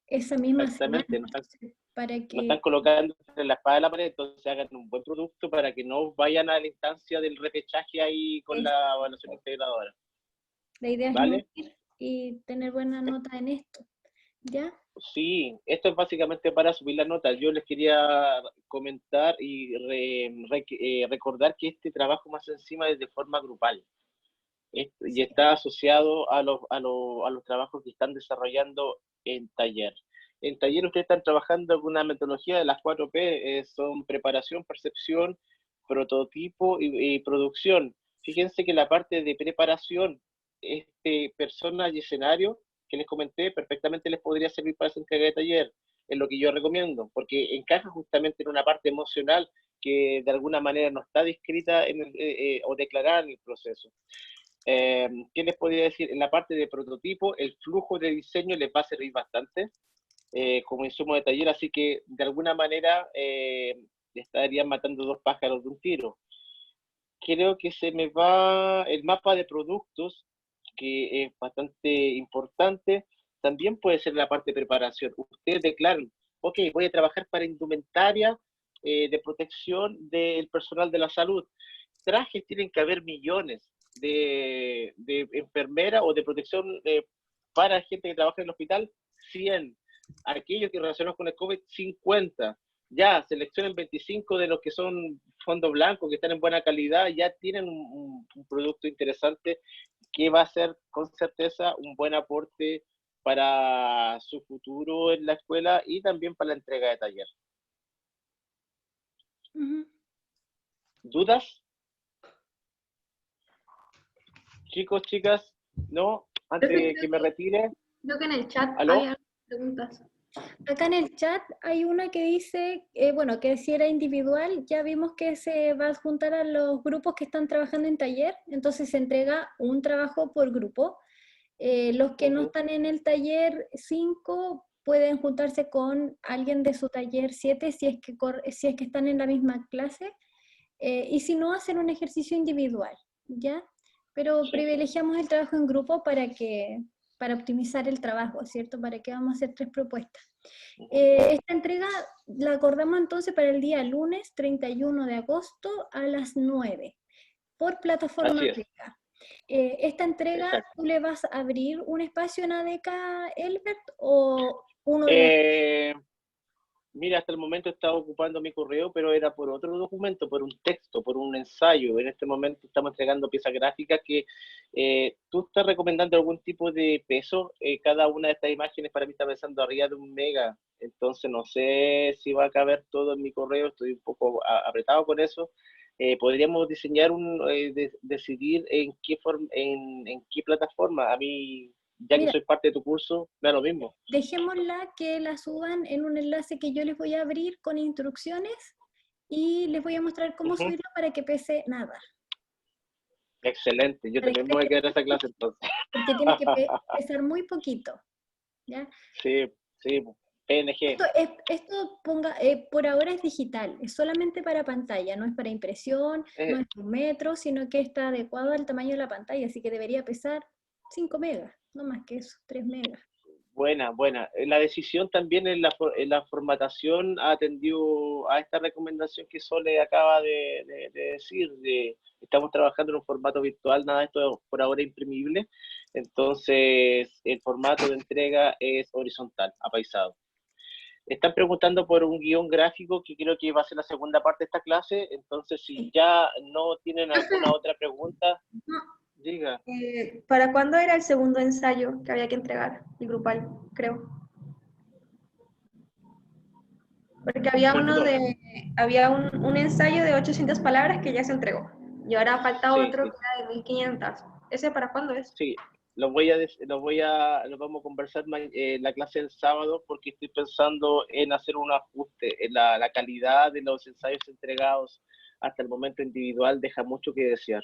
esa misma semana, exactamente. entonces, para Nos están que colocando entre la espada y la pared, entonces hagan un buen producto para que no vayan a la instancia del repechaje ahí con es- la evaluación integradora. la idea es no ¿Vale? ir y tener buena nota en esto, ¿ya? Sí, esto es básicamente para subir la nota. Yo les quería comentar y recordar que este trabajo más encima es de forma grupal y Sí. está asociado a los trabajos que están desarrollando en taller. En taller ustedes están trabajando con una metodología de las 4P, son preparación, percepción, prototipo y producción. Fíjense que la parte de preparación, personas y escenario que les comenté, perfectamente les podría servir para esa entrega de taller, es lo que yo recomiendo, porque encaja justamente en una parte emocional que de alguna manera no está descrita o declarada en el proceso. ¿Qué les podría decir? En la parte de prototipo, el flujo de diseño les va a servir bastante como insumo de taller, así que de alguna manera estarían matando dos pájaros de un tiro. Creo que se me va el mapa de productos, que es bastante importante. También puede ser la parte de preparación. Ustedes declaran, ok, voy a trabajar para indumentaria de protección del personal de la salud. Trajes tienen que haber millones de enfermeras o de protección para gente que trabaja en el hospital, 100. Aquellos que relacionados con el COVID, 50. Ya seleccionen 25 de los que son fondo blanco, que están en buena calidad, ya tienen un producto interesante que va a ser con certeza un buen aporte para su futuro en la escuela y también para la entrega de taller. Ujú. ¿Dudas? Chicos, chicas, ¿no? Antes Profe, de que me retire, creo que en el chat hay ¿aló? algunas preguntas. Acá en el chat hay una que dice, bueno, que si era individual, ya vimos que se va a juntar a los grupos que están trabajando en taller, entonces se entrega un trabajo por grupo. Los que no Ujú. están en el taller 5 pueden juntarse con alguien de su taller 7 si es que están en la misma clase, y si no, hacer un ejercicio individual, ¿ya? Pero Sí. privilegiamos el trabajo en grupo para optimizar el trabajo, ¿cierto? Para que vamos a hacer 3 propuestas. Esta entrega la acordamos entonces para el día lunes 31 de agosto a las 9 por plataforma Así es, Beca. Esta entrega, exacto. ¿tú le vas a abrir un espacio en ADECA, Elbert, o uno de los... Eh, Mira, hasta el momento estaba ocupando mi correo, pero era por otro documento, por un texto, por un ensayo. En este momento estamos entregando piezas gráficas que tú estás recomendando algún tipo de peso. Cada una de estas imágenes para mí está pesando arriba de 1 mega. Entonces no sé si va a caber todo en mi correo. Estoy un poco apretado con eso. Podríamos diseñar decidir en qué plataforma. A mí, ya que Mira, soy parte de tu curso, me da lo mismo. dejémosla que la suban en un enlace que yo les voy a abrir con instrucciones y les voy a mostrar cómo Ujú. subirlo para que pese nada. Excelente, yo Para que también me voy a pese quedar a muy esa clase poquito, entonces. porque tiene que pesar muy poquito, ¿ya? Sí, sí, PNG. Esto por ahora es digital, es solamente para pantalla, no es para impresión, no Eh, es un metro, sino que está adecuado al tamaño de la pantalla, así que debería pesar 5 megas, no más que eso, 3 megas. buena, buena. La decisión también en la formatación ha atendido a esta recomendación que Sole acaba de decir. Estamos trabajando en un formato virtual, nada de esto por ahora imprimible. Entonces, el formato de entrega es horizontal, apaisado. Están preguntando por un guión gráfico que creo que va a ser la segunda parte de esta clase. Entonces, si Sí. ya no tienen alguna Profe, otra pregunta, no, diga. ¿para cuándo era el segundo ensayo que había que entregar? El grupal, creo. Porque Perdón. había un ensayo de 800 palabras que ya se entregó. Y ahora falta Sí, otro sí, que era de 1500. ¿Ese para cuándo es? sí. Lo vamos a conversar en la clase del sábado porque estoy pensando en hacer un ajuste. En la calidad de los ensayos entregados hasta el momento individual deja mucho que desear.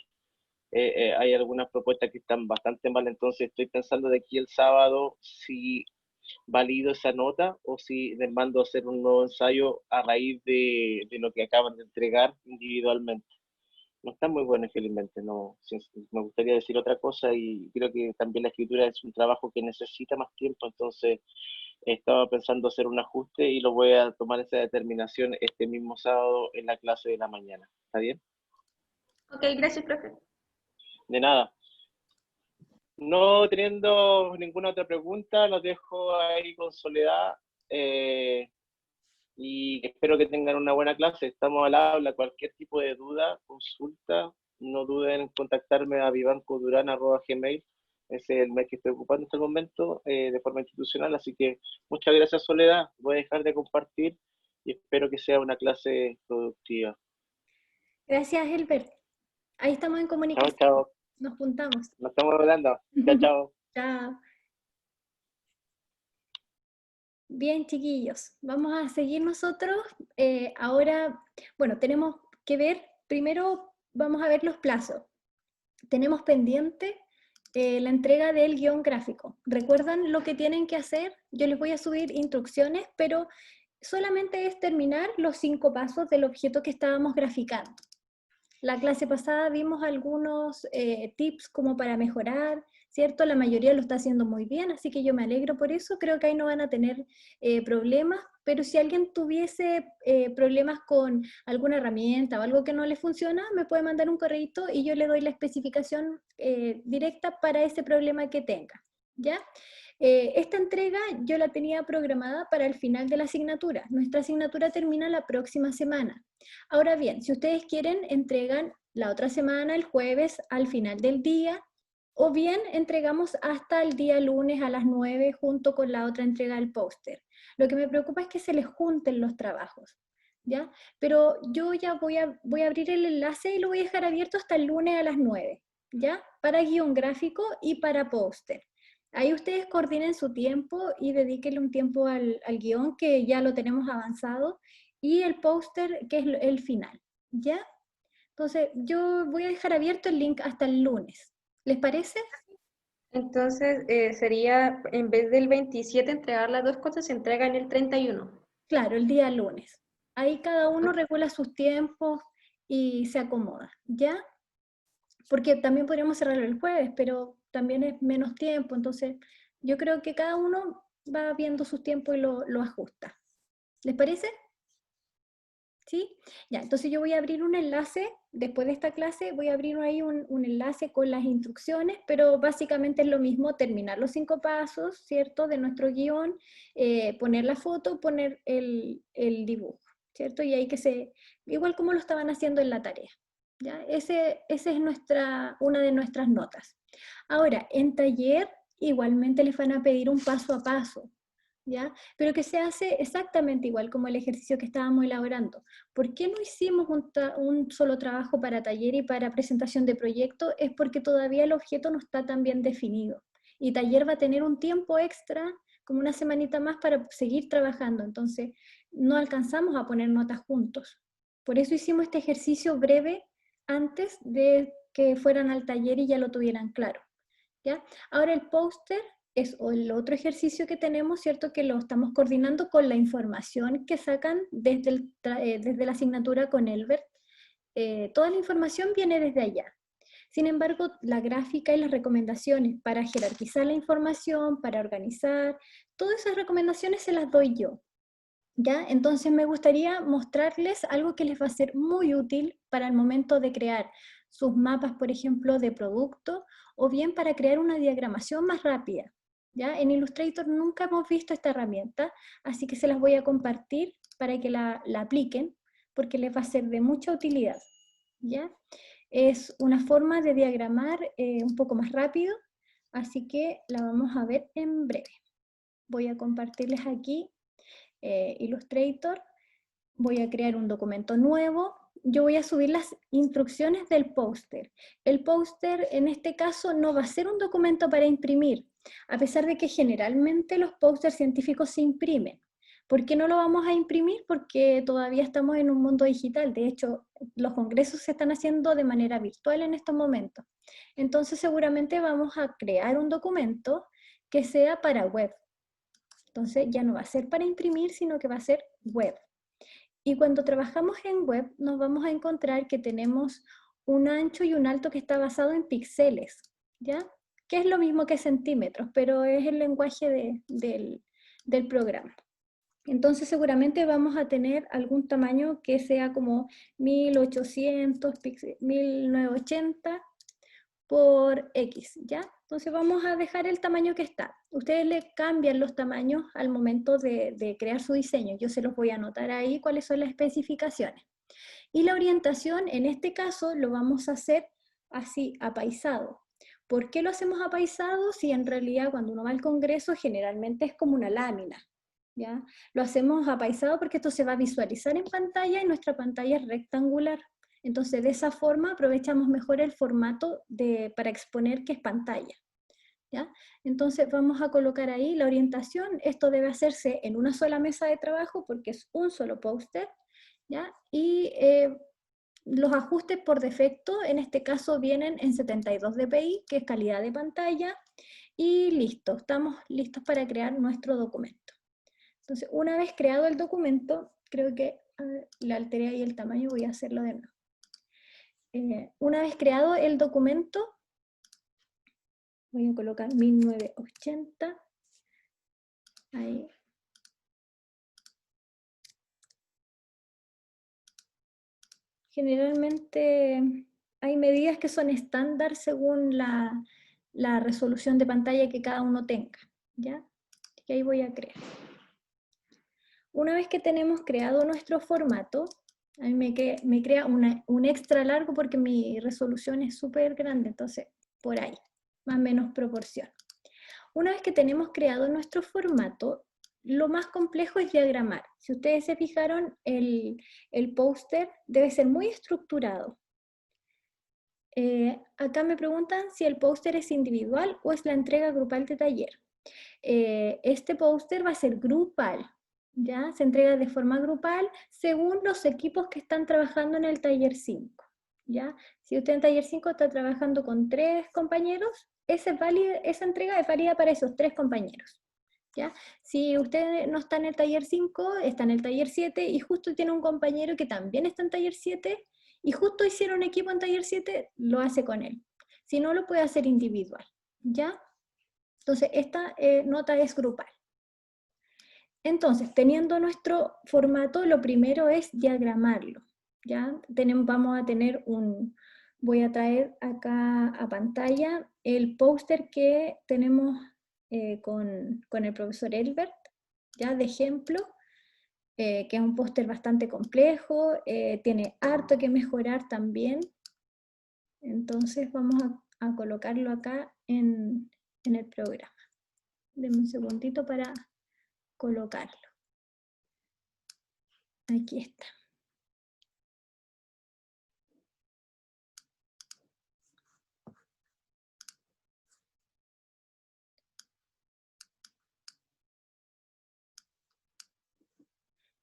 Hay algunas propuestas que están bastante mal, entonces estoy pensando de aquí el sábado si valido esa nota o si les mando a hacer un nuevo ensayo a raíz de lo que acaban de entregar individualmente. No está muy bueno, infelizmente. No, me gustaría decir otra cosa y creo que también la escritura es un trabajo que necesita más tiempo, entonces estaba pensando hacer un ajuste y lo voy a tomar esa determinación este mismo sábado en la clase de la mañana. ¿Está bien? Ok, gracias, profe. De nada. No teniendo ninguna otra pregunta, los dejo ahí con Soledad. Y espero que tengan una buena clase. Estamos al habla. Cualquier tipo de duda, consulta, no duden en contactarme a vivancoduran@gmail. Ese es el mail que estoy ocupando en este momento de forma institucional. Así que muchas gracias, Soledad. Voy a dejar de compartir y espero que sea una clase productiva. Gracias, Elbert. Ahí estamos en Chao, comunicación. chao. Nos juntamos. Nos estamos hablando. Chao, chao. Chao. Bien, chiquillos, vamos a seguir nosotros. Ahora, bueno, tenemos que ver, primero vamos a ver los plazos. Tenemos pendiente la entrega del guión gráfico. ¿Recuerdan lo que tienen que hacer? Yo les voy a subir instrucciones, pero solamente es terminar los 5 pasos del objeto que estábamos graficando. La clase pasada vimos algunos tips como para mejorar, ¿cierto? La mayoría lo está haciendo muy bien, así que yo me alegro por eso. Creo que ahí no van a tener problemas, pero si alguien tuviese problemas con alguna herramienta o algo que no le funciona, me puede mandar un correíto y yo le doy la especificación directa para ese problema que tenga, ¿ya? Esta entrega yo la tenía programada para el final de la asignatura. Nuestra asignatura termina la próxima semana. Ahora bien, si ustedes quieren, entregan la otra semana, el jueves, al final del día, o bien entregamos hasta el día lunes a las 9 junto con la otra entrega del póster. Lo que me preocupa es que se les junten los trabajos. ¿ya? Pero yo ya voy a abrir el enlace y lo voy a dejar abierto hasta el lunes a las 9, ¿ya? Para guión gráfico y para póster. Ahí ustedes coordinen su tiempo y dedíquenle un tiempo al guión, que ya lo tenemos avanzado, y el póster, que es el final, ¿ya? Entonces, yo voy a dejar abierto el link hasta el lunes. ¿Les parece? Entonces, sería, en vez del 27 entregar las dos cosas, se entregan el 31. Claro, el día lunes. Ahí cada uno regula sus tiempos y se acomoda, ¿ya? Porque también podríamos cerrarlo el jueves, pero también es menos tiempo, entonces yo creo que cada uno va viendo sus tiempos y lo ajusta. ¿Les parece? ¿Sí? Ya, entonces yo voy a abrir un enlace, después de esta clase voy a abrir ahí un enlace con las instrucciones, pero básicamente es lo mismo, terminar los 5 pasos, ¿cierto? De nuestro guión, poner la foto, poner el dibujo, ¿cierto? Y ahí igual como lo estaban haciendo en la tarea, ¿ya? Ese es una de nuestras notas. Ahora, en taller igualmente les van a pedir un paso a paso, ¿ya? Pero que se hace exactamente igual como el ejercicio que estábamos elaborando. ¿Por qué no hicimos un solo trabajo para taller y para presentación de proyecto? Es porque todavía el objeto no está tan bien definido. Y taller va a tener un tiempo extra, como una semanita más, para seguir trabajando. Entonces, no alcanzamos a poner notas juntos. Por eso hicimos este ejercicio breve antes de que fueran al taller y ya lo tuvieran claro, ¿ya? Ahora el póster es el otro ejercicio que tenemos, ¿cierto? Que lo estamos coordinando con la información que sacan desde la asignatura con Elbert. Toda la información viene desde allá. Sin embargo, la gráfica y las recomendaciones para jerarquizar la información, para organizar, todas esas recomendaciones se las doy yo, ¿ya? Entonces me gustaría mostrarles algo que les va a ser muy útil para el momento de crear sus mapas, por ejemplo, de producto, o bien para crear una diagramación más rápida, ¿ya? En Illustrator nunca hemos visto esta herramienta, así que se las voy a compartir para que la apliquen, porque les va a ser de mucha utilidad, ¿ya? Es una forma de diagramar un poco más rápido, así que la vamos a ver en breve. Voy a compartirles aquí Illustrator, voy a crear un documento nuevo, yo voy a subir las instrucciones del póster. El póster en este caso no va a ser un documento para imprimir, a pesar de que generalmente los pósters científicos se imprimen. ¿Por qué no lo vamos a imprimir? Porque todavía estamos en un mundo digital. De hecho, los congresos se están haciendo de manera virtual en estos momentos. Entonces seguramente vamos a crear un documento que sea para web. Entonces ya no va a ser para imprimir, sino que va a ser web. Y cuando trabajamos en web, nos vamos a encontrar que tenemos un ancho y un alto que está basado en píxeles, ¿ya? Que es lo mismo que centímetros, pero es el lenguaje del programa. Entonces seguramente vamos a tener algún tamaño que sea como 1800 píxeles, 1980 por X, ¿ya? Entonces vamos a dejar el tamaño que está. Ustedes le cambian los tamaños al momento de crear su diseño. Yo se los voy a anotar ahí cuáles son las especificaciones. Y la orientación, en este caso, lo vamos a hacer así, apaisado. ¿Por qué lo hacemos apaisado? Si en realidad cuando uno va al congreso generalmente es como una lámina, ¿ya? Lo hacemos apaisado porque esto se va a visualizar en pantalla y nuestra pantalla es rectangular. Entonces, de esa forma aprovechamos mejor el formato para exponer que es pantalla, ¿ya? Entonces, vamos a colocar ahí la orientación. Esto debe hacerse en una sola mesa de trabajo porque es un solo póster, ¿ya? Y los ajustes por defecto, en este caso, vienen en 72 dpi, que es calidad de pantalla, y listo, estamos listos para crear nuestro documento. Entonces, una vez creado el documento, creo que le alteré ahí el tamaño, voy a hacerlo de nuevo. Una vez creado el documento, voy a colocar 1980, ahí. Generalmente hay medidas que son estándar según la resolución de pantalla que cada uno tenga, ¿ya? Y ahí voy a crear. Una vez que tenemos creado nuestro formato, a mí me crea un extra largo porque mi resolución es súper grande, entonces por ahí, más o menos proporción. Una vez que tenemos creado nuestro formato, lo más complejo es diagramar. Si ustedes se fijaron, el póster debe ser muy estructurado. Acá me preguntan si el póster es individual o es la entrega grupal de taller. Este póster va a ser grupal, ¿ya? Se entrega de forma grupal según los equipos que están trabajando en el taller 5, ¿ya? Si usted en taller 5 está trabajando con 3 compañeros, esa entrega es válida para esos 3 compañeros, ¿ya? Si usted no está en el taller 5, está en el taller 7 y justo tiene un compañero que también está en taller 7 y justo hicieron equipo en taller 7, lo hace con él. Si no, lo puede hacer individual, ¿ya? Entonces, esta nota es grupal. Entonces, teniendo nuestro formato, lo primero es diagramarlo, ¿ya? Vamos a tener voy a traer acá a pantalla el póster que tenemos con el profesor Elbert, ¿ya? De ejemplo, que es un póster bastante complejo, tiene harto que mejorar también. Entonces, vamos a colocarlo acá en el programa. Denme un segundito para colocarlo. Aquí está.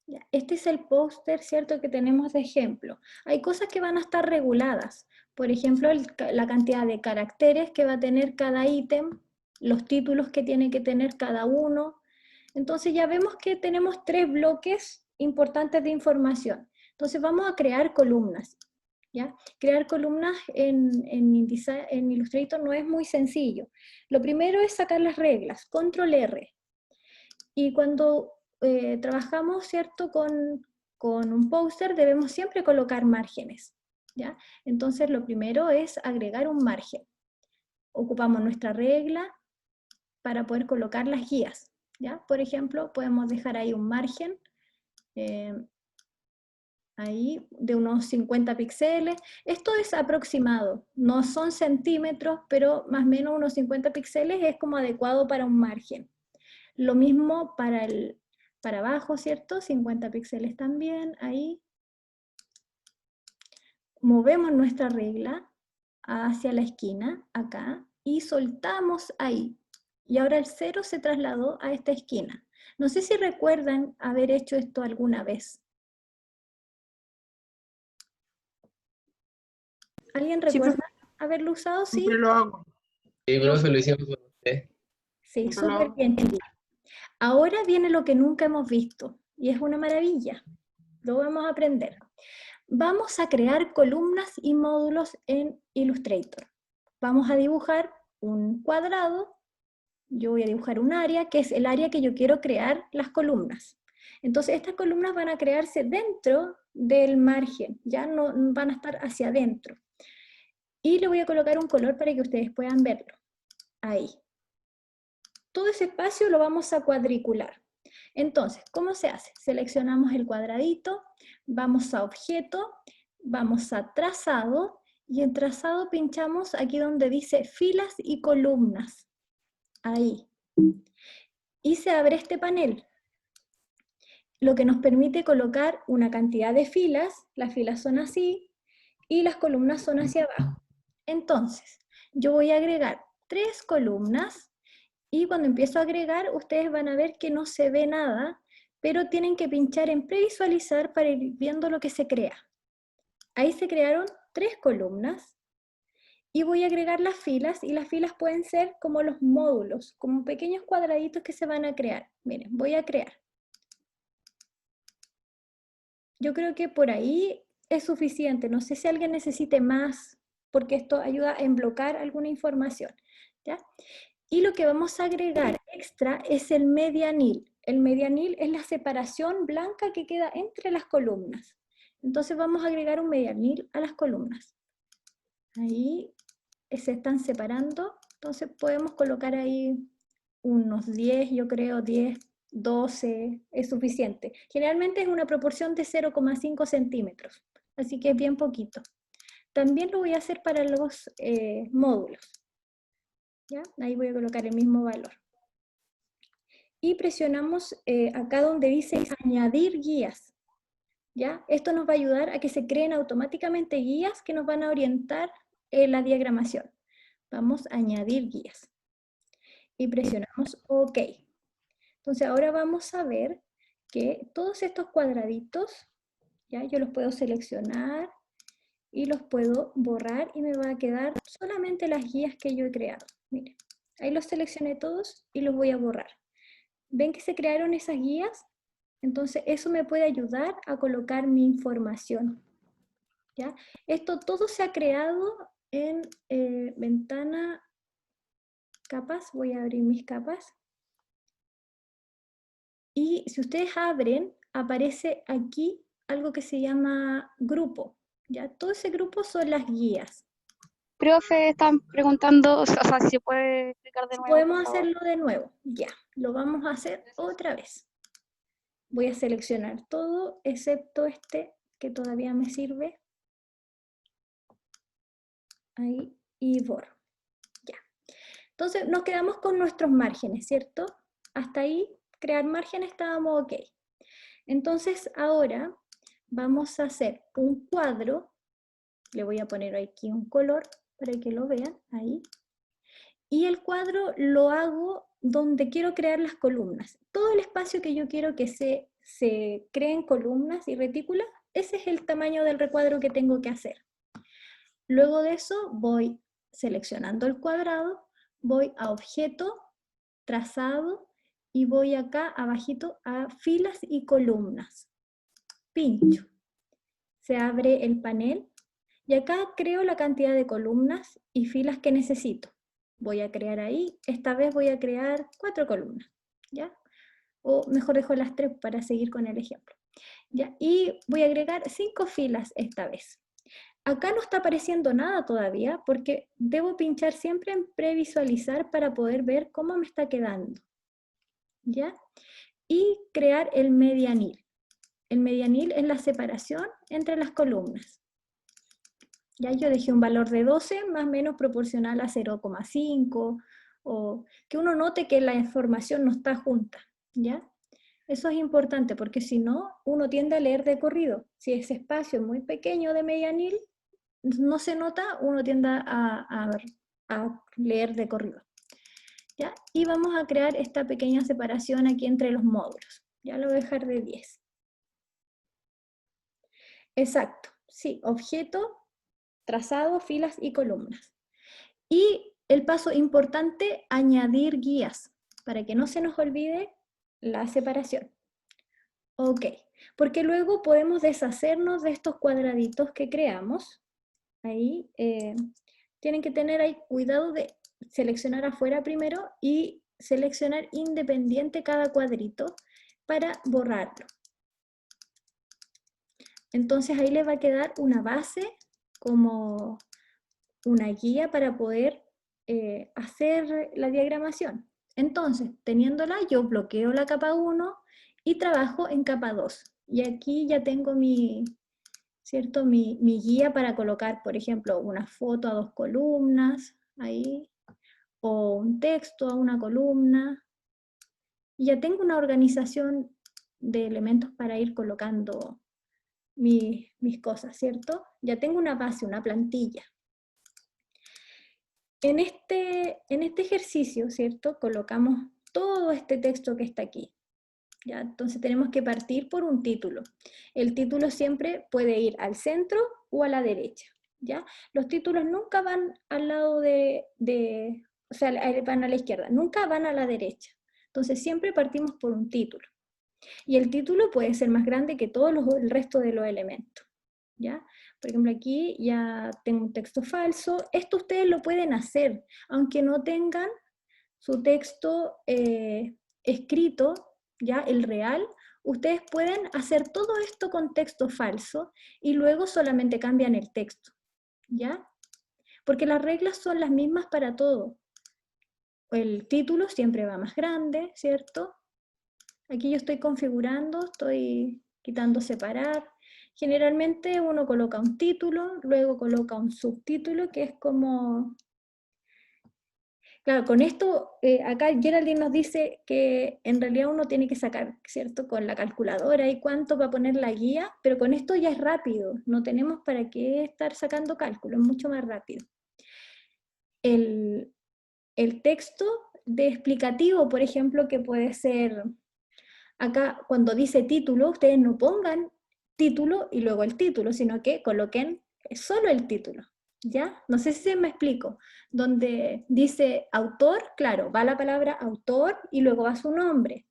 Ya, este es el póster, ¿cierto?, que tenemos de ejemplo. Hay cosas que van a estar reguladas. Por ejemplo, la cantidad de caracteres que va a tener cada ítem, los títulos que tiene que tener cada uno. Entonces ya vemos que tenemos 3 bloques importantes de información. Entonces vamos a crear columnas, ¿ya? Crear columnas en Illustrator no es muy sencillo. Lo primero es sacar las reglas, Control R. Y cuando trabajamos, ¿cierto?, con un póster debemos siempre colocar márgenes, ¿ya? Entonces lo primero es agregar un margen. Ocupamos nuestra regla para poder colocar las guías, ¿ya? Por ejemplo, podemos dejar ahí un margen, ahí de unos 50 píxeles. Esto es aproximado, no son centímetros, pero más o menos unos 50 píxeles es como adecuado para un margen. Lo mismo para abajo, ¿cierto? 50 píxeles también, ahí. Movemos nuestra regla hacia la esquina, acá, y soltamos ahí. Y ahora el 0 se trasladó a esta esquina. No sé si recuerdan haber hecho esto alguna vez. ¿Alguien recuerda haberlo usado? Sí. Siempre lo hago. Sí, profe, lo hicimos con usted. Sí, Siempre lo súper hago. bien. Ahora viene lo que nunca hemos visto, y es una maravilla. Lo vamos a aprender. Vamos a crear columnas y módulos en Illustrator. Vamos a dibujar un cuadrado. Yo voy a dibujar un área, que es el área que yo quiero crear las columnas. Entonces estas columnas van a crearse dentro del margen, ya no van a estar hacia adentro. Y le voy a colocar un color para que ustedes puedan verlo. Ahí. Todo ese espacio lo vamos a cuadricular. Entonces, ¿cómo se hace? Seleccionamos el cuadradito, vamos a objeto, vamos a trazado, y en trazado pinchamos aquí donde dice filas y columnas. Ahí. Y se abre este panel, lo que nos permite colocar una cantidad de filas. Las filas son así, y las columnas son hacia abajo. Entonces, yo voy a agregar 3 columnas, y cuando empiezo a agregar, ustedes van a ver que no se ve nada, pero tienen que pinchar en previsualizar para ir viendo lo que se crea. Ahí se crearon 3 columnas, y voy a agregar las filas, y las filas pueden ser como los módulos, como pequeños cuadraditos que se van a crear. Miren, voy a crear. Yo creo que por ahí es suficiente, no sé si alguien necesite más, porque esto ayuda a emblocar alguna información, ¿ya? Y lo que vamos a agregar extra es el medianil. El medianil es la separación blanca que queda entre las columnas. Entonces vamos a agregar un medianil a las columnas. Ahí se están separando, entonces podemos colocar ahí unos 10, yo creo 10, 12, es suficiente. Generalmente es una proporción de 0,5 centímetros, así que es bien poquito. También lo voy a hacer para los módulos. ¿Ya? Ahí voy a colocar el mismo valor. y presionamos acá donde dice añadir guías. ¿Ya? Esto nos va a ayudar a que se creen automáticamente guías que nos van a orientar la diagramación. Vamos a añadir guías. Y presionamos OK. Entonces ahora vamos a ver que todos estos cuadraditos, ¿ya? Yo los puedo seleccionar y los puedo borrar y me va a quedar solamente las guías que yo he creado. Miren, ahí los seleccioné todos y los voy a borrar. ¿Ven que se crearon esas guías? Entonces eso me puede ayudar a colocar mi información. ¿Ya? Esto todo se ha creado en ventana capas. Voy a abrir mis capas. Y si ustedes abren, aparece aquí algo que se llama grupo. ¿Ya? Todo ese grupo son las guías. Profe, están preguntando, o sea, si se puede explicar de nuevo, Podemos por favor. hacerlo de nuevo. Ya, lo vamos a hacer otra vez. Voy a seleccionar todo, excepto este que todavía me sirve. Ahí, y borro. Ya. Entonces nos quedamos con nuestros márgenes, ¿cierto? Hasta ahí, crear márgenes, estábamos ok. Entonces ahora vamos a hacer un cuadro. Le voy a poner aquí un color para que lo vean, ahí. Y el cuadro lo hago donde quiero crear las columnas. Todo el espacio que yo quiero que se creen columnas y retículas, ese es el tamaño del recuadro que tengo que hacer. Luego de eso voy seleccionando el cuadrado, voy a objeto, trazado, y voy acá abajito a filas y columnas. Pincho. Se abre el panel y acá creo la cantidad de columnas y filas que necesito. Voy a crear ahí, esta vez voy a crear 4 columnas, ¿ya? O mejor dejo las 3 para seguir con el ejemplo. ¿Ya? Y voy a agregar 5 filas esta vez. Acá no está apareciendo nada todavía porque debo pinchar siempre en previsualizar para poder ver cómo me está quedando. ¿Ya? Y crear el medianil. El medianil es la separación entre las columnas. Ya yo dejé un valor de 12 más o menos proporcional a 0,5 o que uno note que la información no está junta, ¿ya? Eso es importante porque si no, uno tiende a leer de corrido. Si ese espacio es muy pequeño de medianil, no se nota, uno tiende a leer de corrido. ¿Ya? Y vamos a crear esta pequeña separación aquí entre los módulos. Ya lo voy a dejar de 10. Exacto, sí, objeto, trazado, filas y columnas. Y el paso importante, añadir guías, para que no se nos olvide la separación. Ok, porque luego podemos deshacernos de estos cuadraditos que creamos. Ahí tienen que tener ahí cuidado de seleccionar afuera primero y seleccionar independiente cada cuadrito para borrarlo. Entonces ahí les va a quedar una base como una guía para poder hacer la diagramación. Entonces, teniéndola, yo bloqueo la capa 1 y trabajo en capa 2. Y aquí ya tengo ¿cierto? Mi guía para colocar, por ejemplo, una foto a 2 columnas, ahí, o un texto a una columna. Y ya tengo una organización de elementos para ir colocando mis cosas, ¿cierto? Ya tengo una base, una plantilla. En este ejercicio, ¿cierto? Colocamos todo este texto que está aquí. ¿Ya? Entonces tenemos que partir por un título. El título siempre puede ir al centro o a la derecha. ¿Ya? Los títulos nunca van al lado o sea, van a la izquierda, nunca van a la derecha. Entonces siempre partimos por un título. Y el título puede ser más grande que todo el resto de los elementos. ¿Ya? Por ejemplo, aquí ya tengo un texto falso. Esto ustedes lo pueden hacer, aunque no tengan su texto escrito, ya el real, ustedes pueden hacer todo esto con texto falso y luego solamente cambian el texto, ¿ya? Porque las reglas son las mismas para todo. El título siempre va más grande, ¿cierto? Aquí yo estoy configurando, estoy quitando separar. Generalmente uno coloca un título, luego coloca un subtítulo, que es como Claro, con esto, acá Geraldine nos dice que en realidad uno tiene que sacar, ¿cierto? Con la calculadora y cuánto para poner la guía, pero con esto ya es rápido, no tenemos para qué estar sacando cálculo, es mucho más rápido. El texto de explicativo, por ejemplo, que puede ser, acá cuando dice título, ustedes no pongan título y luego el título, sino que coloquen solo el título. ¿Ya? No sé si me explico. Donde dice autor, claro, va la palabra autor y luego va su nombre.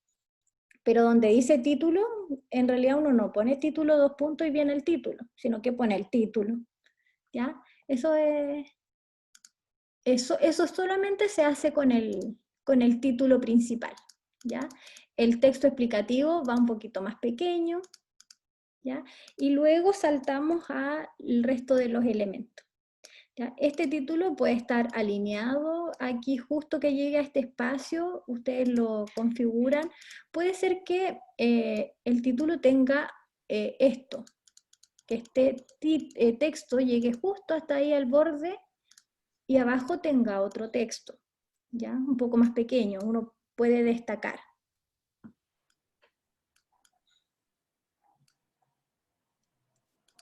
Pero donde dice título, en realidad uno no pone título, dos puntos y viene el título, sino que pone el título. ¿Ya? Eso solamente se hace con el título principal. ¿Ya? El texto explicativo va un poquito más pequeño. ¿Ya? Y luego saltamos al resto de los elementos. ¿Ya? Este título puede estar alineado aquí justo que llegue a este espacio, ustedes lo configuran. Puede ser que el título tenga esto, que este texto llegue justo hasta ahí al borde y abajo tenga otro texto, ¿ya? Un poco más pequeño, uno puede destacar.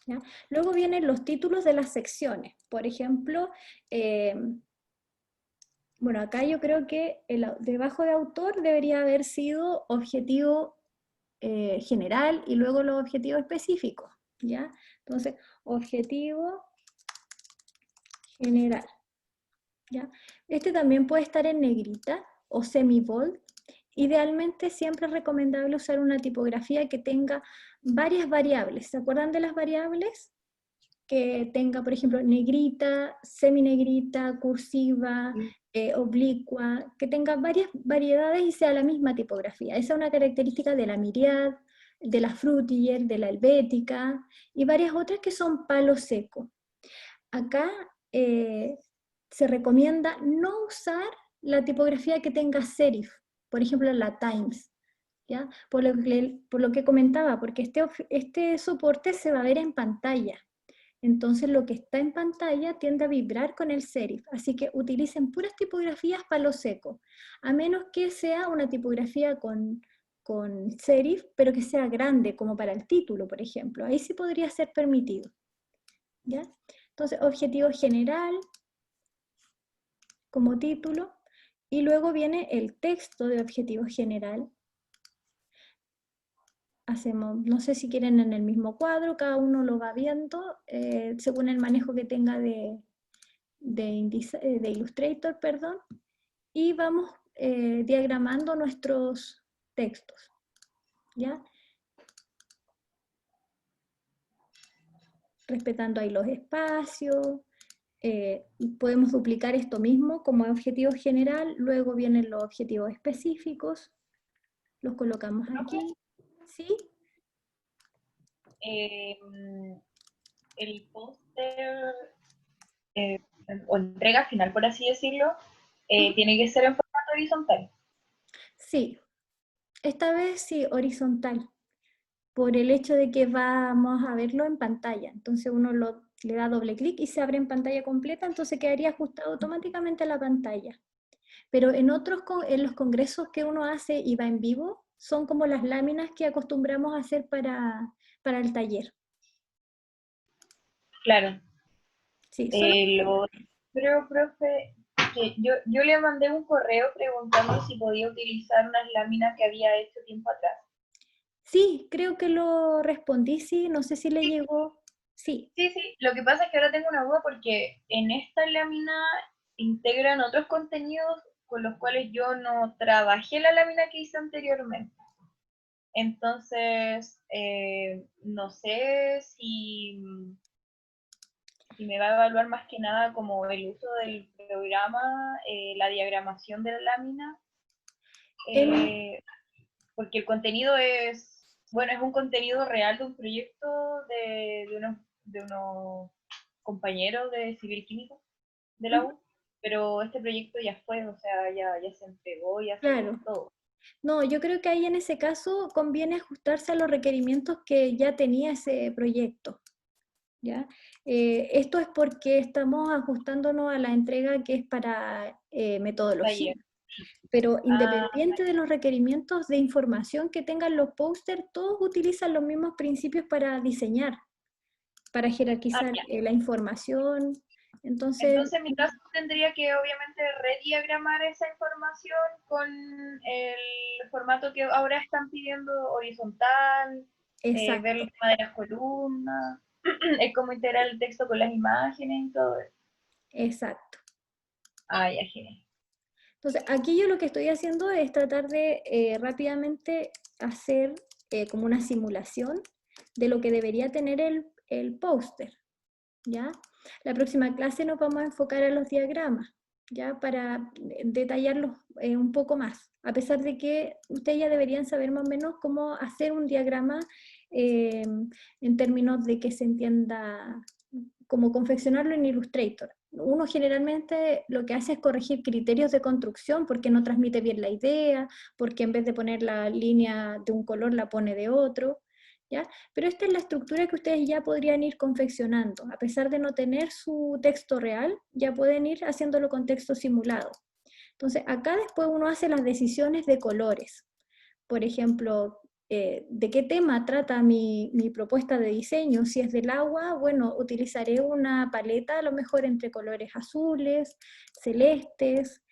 ¿Ya? Luego vienen los títulos de las secciones. Por ejemplo, bueno, acá yo creo que debajo de autor debería haber sido objetivo general y luego los objetivos específicos, ¿ya? Entonces, objetivo general, ¿ya? Este también puede estar en negrita o semi-bold. Idealmente siempre es recomendable usar una tipografía que tenga varias variables. ¿Se acuerdan de las variables? Que tenga, por ejemplo, negrita, semi-negrita, cursiva, oblicua, que tenga varias variedades y sea la misma tipografía. Esa es una característica de la Myriad, de la Frutiger, de la Helvética y varias otras que son palo seco. Acá se recomienda no usar la tipografía que tenga serif, por ejemplo la Times, ¿ya? Por lo que comentaba, porque este soporte se va a ver en pantalla. Entonces lo que está en pantalla tiende a vibrar con el serif, así que utilicen puras tipografías palo seco, a menos que sea una tipografía con serif, pero que sea grande, como para el título, por ejemplo. Ahí sí podría ser permitido. ¿Ya? Entonces, objetivo general como título, y luego viene el texto de objetivo general. Hacemos, no sé si quieren en el mismo cuadro, cada uno lo va viendo según el manejo que tenga de Illustrator, perdón, y vamos diagramando nuestros textos, ¿ya? Respetando ahí los espacios, podemos duplicar esto mismo como objetivo general, luego vienen los objetivos específicos, los colocamos aquí, ¿sí? El póster o entrega final, por así decirlo, tiene que ser en formato horizontal. Sí, esta vez sí, horizontal, por el hecho de que vamos a verlo en pantalla. Entonces uno le da doble clic y se abre en pantalla completa, entonces quedaría ajustado automáticamente a la pantalla. Pero en los congresos que uno hace y va en vivo, son como las láminas que acostumbramos a hacer para el taller. Claro. Sí, Creo, profe, que yo le mandé un correo preguntando si podía utilizar unas láminas que había hecho tiempo atrás. sí, creo que lo respondí, sí, no sé si le llegó, sí. Sí, lo que pasa es que ahora tengo una duda porque en esta lámina integran otros contenidos con los cuales yo no trabajé la lámina que hice anteriormente. Entonces, no sé si me va a evaluar más que nada como el uso del programa, la diagramación de la lámina, porque el contenido es un contenido real de un proyecto de unos compañeros de civil químico de la U, pero este proyecto ya fue, o sea, ya se entregó, ya Claro. se todo. No, yo creo que ahí en ese caso conviene ajustarse a los requerimientos que ya tenía ese proyecto, ¿ya? Esto es porque estamos ajustándonos a la entrega que es para metodología. Pero independiente de los requerimientos de información que tengan los pósters, todos utilizan los mismos principios para diseñar, para jerarquizar la información. Entonces, en mi caso tendría que obviamente rediagramar esa información con el formato que ahora están pidiendo horizontal, ver el tema de las columnas, es como integrar el texto con las imágenes y todo eso. Exacto. Ah, ya, genial. Entonces, aquí yo lo que estoy haciendo es tratar de rápidamente hacer como una simulación de lo que debería tener el póster, ¿ya? La próxima clase nos vamos a enfocar a los diagramas, ¿ya? Para detallarlos un poco más, a pesar de que ustedes ya deberían saber más o menos cómo hacer un diagrama en términos de que se entienda cómo confeccionarlo en Illustrator. Uno generalmente lo que hace es corregir criterios de construcción porque no transmite bien la idea, porque en vez de poner la línea de un color la pone de otro, ¿ya? Pero esta es la estructura que ustedes ya podrían ir confeccionando. A pesar de no tener su texto real, ya pueden ir haciéndolo con texto simulado. Entonces acá después uno hace las decisiones de colores. Por ejemplo, de qué tema trata mi propuesta de diseño. Si es del agua, bueno, utilizaré una paleta a lo mejor entre colores azules, celestes,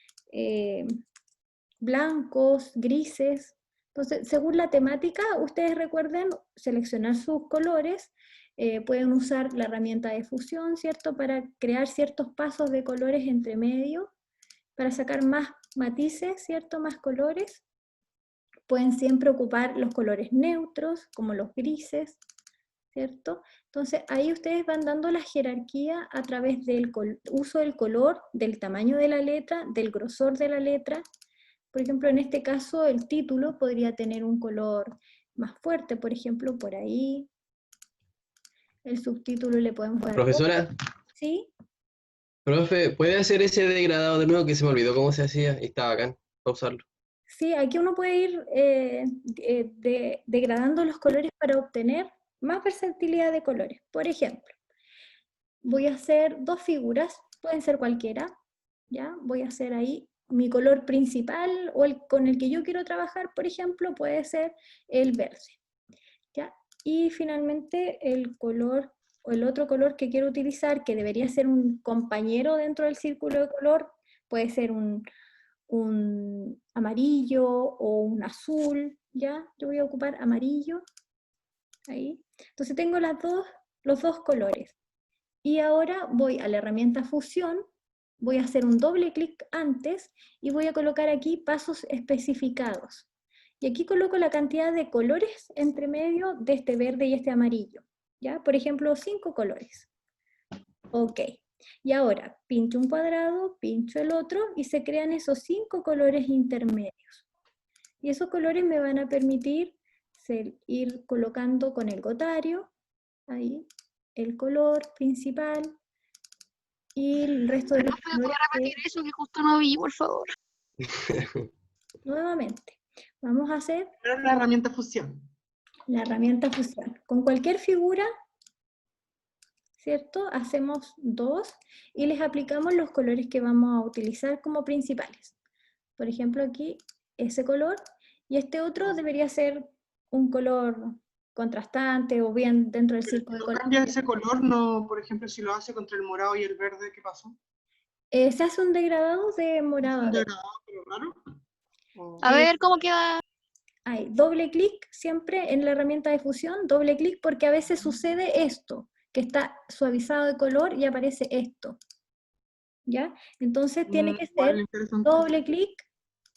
blancos, grises. Entonces, según la temática, ustedes recuerden seleccionar sus colores, pueden usar la herramienta de fusión, ¿cierto? Para crear ciertos pasos de colores entre medio, para sacar más matices, ¿cierto? Más colores. Pueden siempre ocupar los colores neutros, como los grises, ¿cierto? Entonces ahí ustedes van dando la jerarquía a través del uso del color, del tamaño de la letra, del grosor de la letra. Por ejemplo, en este caso el título podría tener un color más fuerte, por ejemplo, por ahí. El subtítulo le podemos dar... Profesora. ¿Sí? Profe, ¿puede hacer ese degradado de nuevo que se me olvidó cómo se hacía? Y está bacán, pausarlo. Sí, aquí uno puede ir degradando los colores para obtener más versatilidad de colores. Por ejemplo, voy a hacer dos figuras, pueden ser cualquiera, ¿ya? Voy a hacer ahí mi color principal o el con el que yo quiero trabajar, por ejemplo, puede ser el verde, ¿ya? Y finalmente el color o el otro color que quiero utilizar, que debería ser un compañero dentro del círculo de color, puede ser un amarillo o un azul, ¿ya? Yo voy a ocupar amarillo, ahí. Entonces tengo los dos colores. Y ahora voy a la herramienta fusión, voy a hacer un doble clic antes y voy a colocar aquí pasos especificados. Y aquí coloco la cantidad de colores entre medio de este verde y este amarillo, ¿ya? Por ejemplo, 5 colores. Ok. Y ahora pincho un cuadrado, pincho el otro y se crean esos 5 colores intermedios. Y esos colores me van a permitir ir colocando con el gotario, ahí, el color principal y el resto de los colores. ¿Puede repetir eso que justo no vi, por favor? Nuevamente, vamos a hacer la herramienta fusión. La herramienta fusión. Con cualquier figura, ¿cierto? Hacemos dos y les aplicamos los colores que vamos a utilizar como principales. Por ejemplo, aquí ese color y este otro debería ser un color contrastante o bien dentro del círculo de color. ¿Cambia ese color? No, por ejemplo, si lo hace contra el morado y el verde, ¿qué pasó? Se hace un degradado de morado. ¿Un degradado, pero raro? A ver cómo queda. Hay doble clic siempre en la herramienta de fusión, doble clic porque a veces sucede esto, que está suavizado de color y aparece esto. ¿Ya? Entonces tiene que ser doble clic,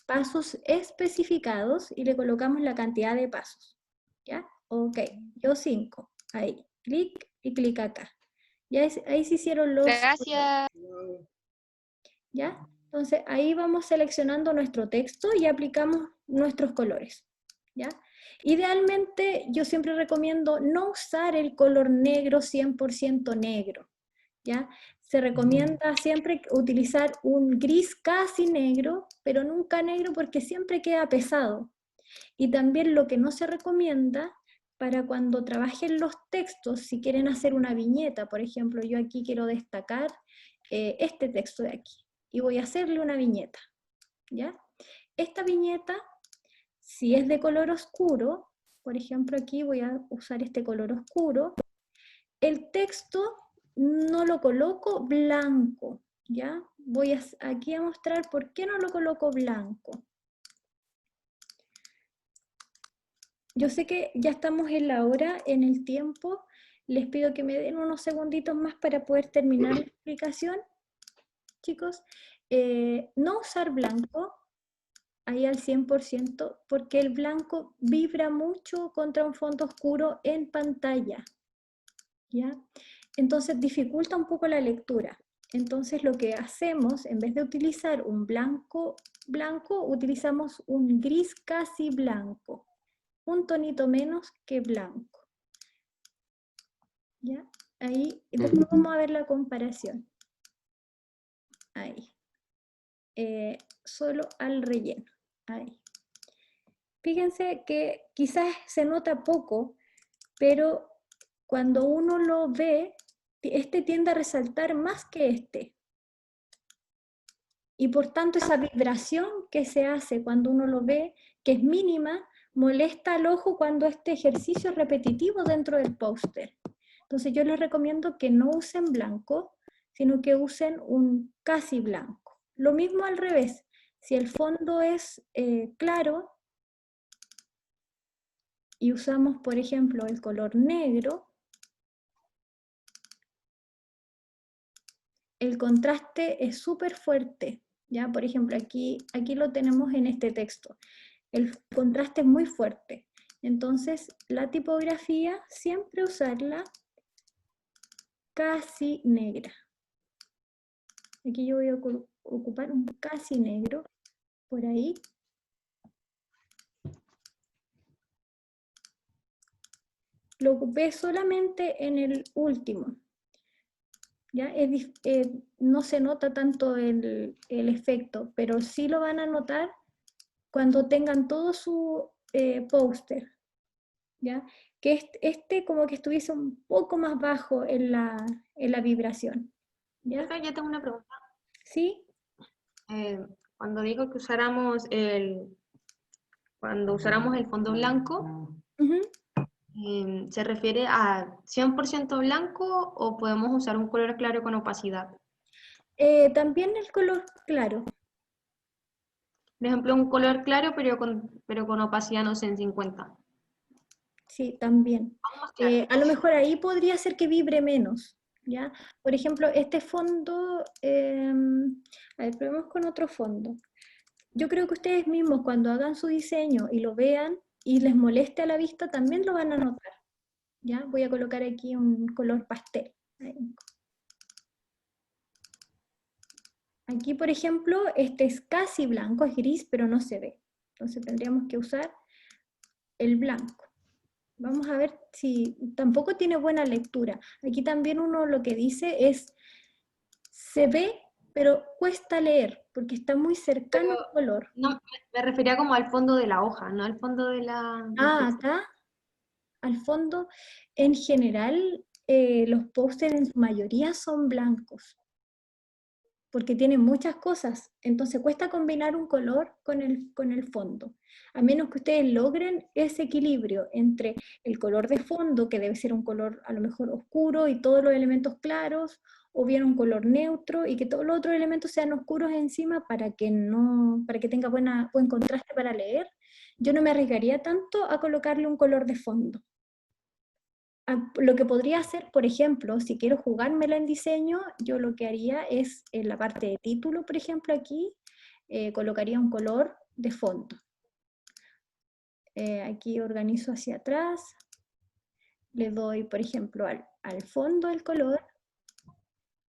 pasos especificados y le colocamos la cantidad de pasos. ¿Ya? Ok, yo 5. Ahí, clic y clic acá. Ya ahí se hicieron los... Gracias. ¿Ya? Entonces ahí vamos seleccionando nuestro texto y aplicamos nuestros colores. ¿Ya? Idealmente yo siempre recomiendo no usar el color negro 100% negro. ¿Ya? Se recomienda siempre utilizar un gris casi negro, pero nunca negro porque siempre queda pesado. Y también lo que no se recomienda para cuando trabajen los textos, si quieren hacer una viñeta, por ejemplo, yo aquí quiero destacar este texto de aquí, y voy a hacerle una viñeta, ¿ya? Esta viñeta, si es de color oscuro, por ejemplo aquí voy a usar este color oscuro, el texto no lo coloco blanco, ¿ya? Voy aquí a mostrar por qué no lo coloco blanco. Yo sé que ya estamos en la hora, en el tiempo, les pido que me den unos segunditos más para poder terminar la explicación, chicos. No usar blanco, ahí al 100%, porque el blanco vibra mucho contra un fondo oscuro en pantalla, ¿ya? Entonces dificulta un poco la lectura. Entonces lo que hacemos, en vez de utilizar un blanco, utilizamos un gris casi blanco, un tonito menos que blanco. ¿Ya? Ahí, después vamos a ver la comparación. Ahí. Solo al relleno. Ahí. Fíjense que quizás se nota poco, pero cuando uno lo ve, este tiende a resaltar más que este. Y por tanto esa vibración que se hace cuando uno lo ve, que es mínima, molesta al ojo cuando este ejercicio es repetitivo dentro del póster. Entonces yo les recomiendo que no usen blanco, sino que usen un casi blanco. Lo mismo al revés, si el fondo es claro y usamos, por ejemplo, el color negro, el contraste es súper fuerte. ¿Ya? Por ejemplo, aquí lo tenemos en este texto. El contraste es muy fuerte. Entonces, la tipografía, siempre usarla casi negra. Aquí yo voy a ocupar un casi negro, por ahí. Lo ocupé solamente en el último. ¿Ya? No se nota tanto el efecto, pero sí lo van a notar cuando tengan todo su póster, ¿ya? Que este como que estuviese un poco más bajo en la vibración. ¿Ya? Profe, yo tengo una pregunta. ¿Sí? Cuando digo que usáramos cuando usáramos el fondo blanco, ¿se refiere a 100% blanco o podemos usar un color claro con opacidad? También el color claro. Por ejemplo, un color claro pero con opacidad, no sé, en 50. Sí, también. A lo mejor ahí podría ser que vibre menos, ¿ya? Por ejemplo, este fondo, a ver, probemos con otro fondo. Yo creo que ustedes mismos cuando hagan su diseño y lo vean y les moleste a la vista, también lo van a notar, ¿ya? Voy a colocar aquí un color pastel. Ahí. Aquí, por ejemplo, este es casi blanco, es gris, pero no se ve. Entonces tendríamos que usar el blanco. Vamos a ver si tampoco tiene buena lectura. Aquí también uno lo que dice es, se ve, pero cuesta leer, porque está muy cercano al color. No, me refería como al fondo de la hoja, no al fondo de la... Acá, al fondo, en general, los pósters en su mayoría son blancos, porque tienen muchas cosas, entonces cuesta combinar un color con el fondo, a menos que ustedes logren ese equilibrio entre el color de fondo, que debe ser un color a lo mejor oscuro y todos los elementos claros, o bien un color neutro y que todos los otros elementos sean oscuros encima para que tenga buen contraste para leer. Yo no me arriesgaría tanto a colocarle un color de fondo. Lo que podría hacer, por ejemplo, si quiero jugármela en diseño, yo lo que haría es en la parte de título, por ejemplo, aquí, colocaría un color de fondo. Aquí organizo hacia atrás, le doy, por ejemplo, al fondo el color,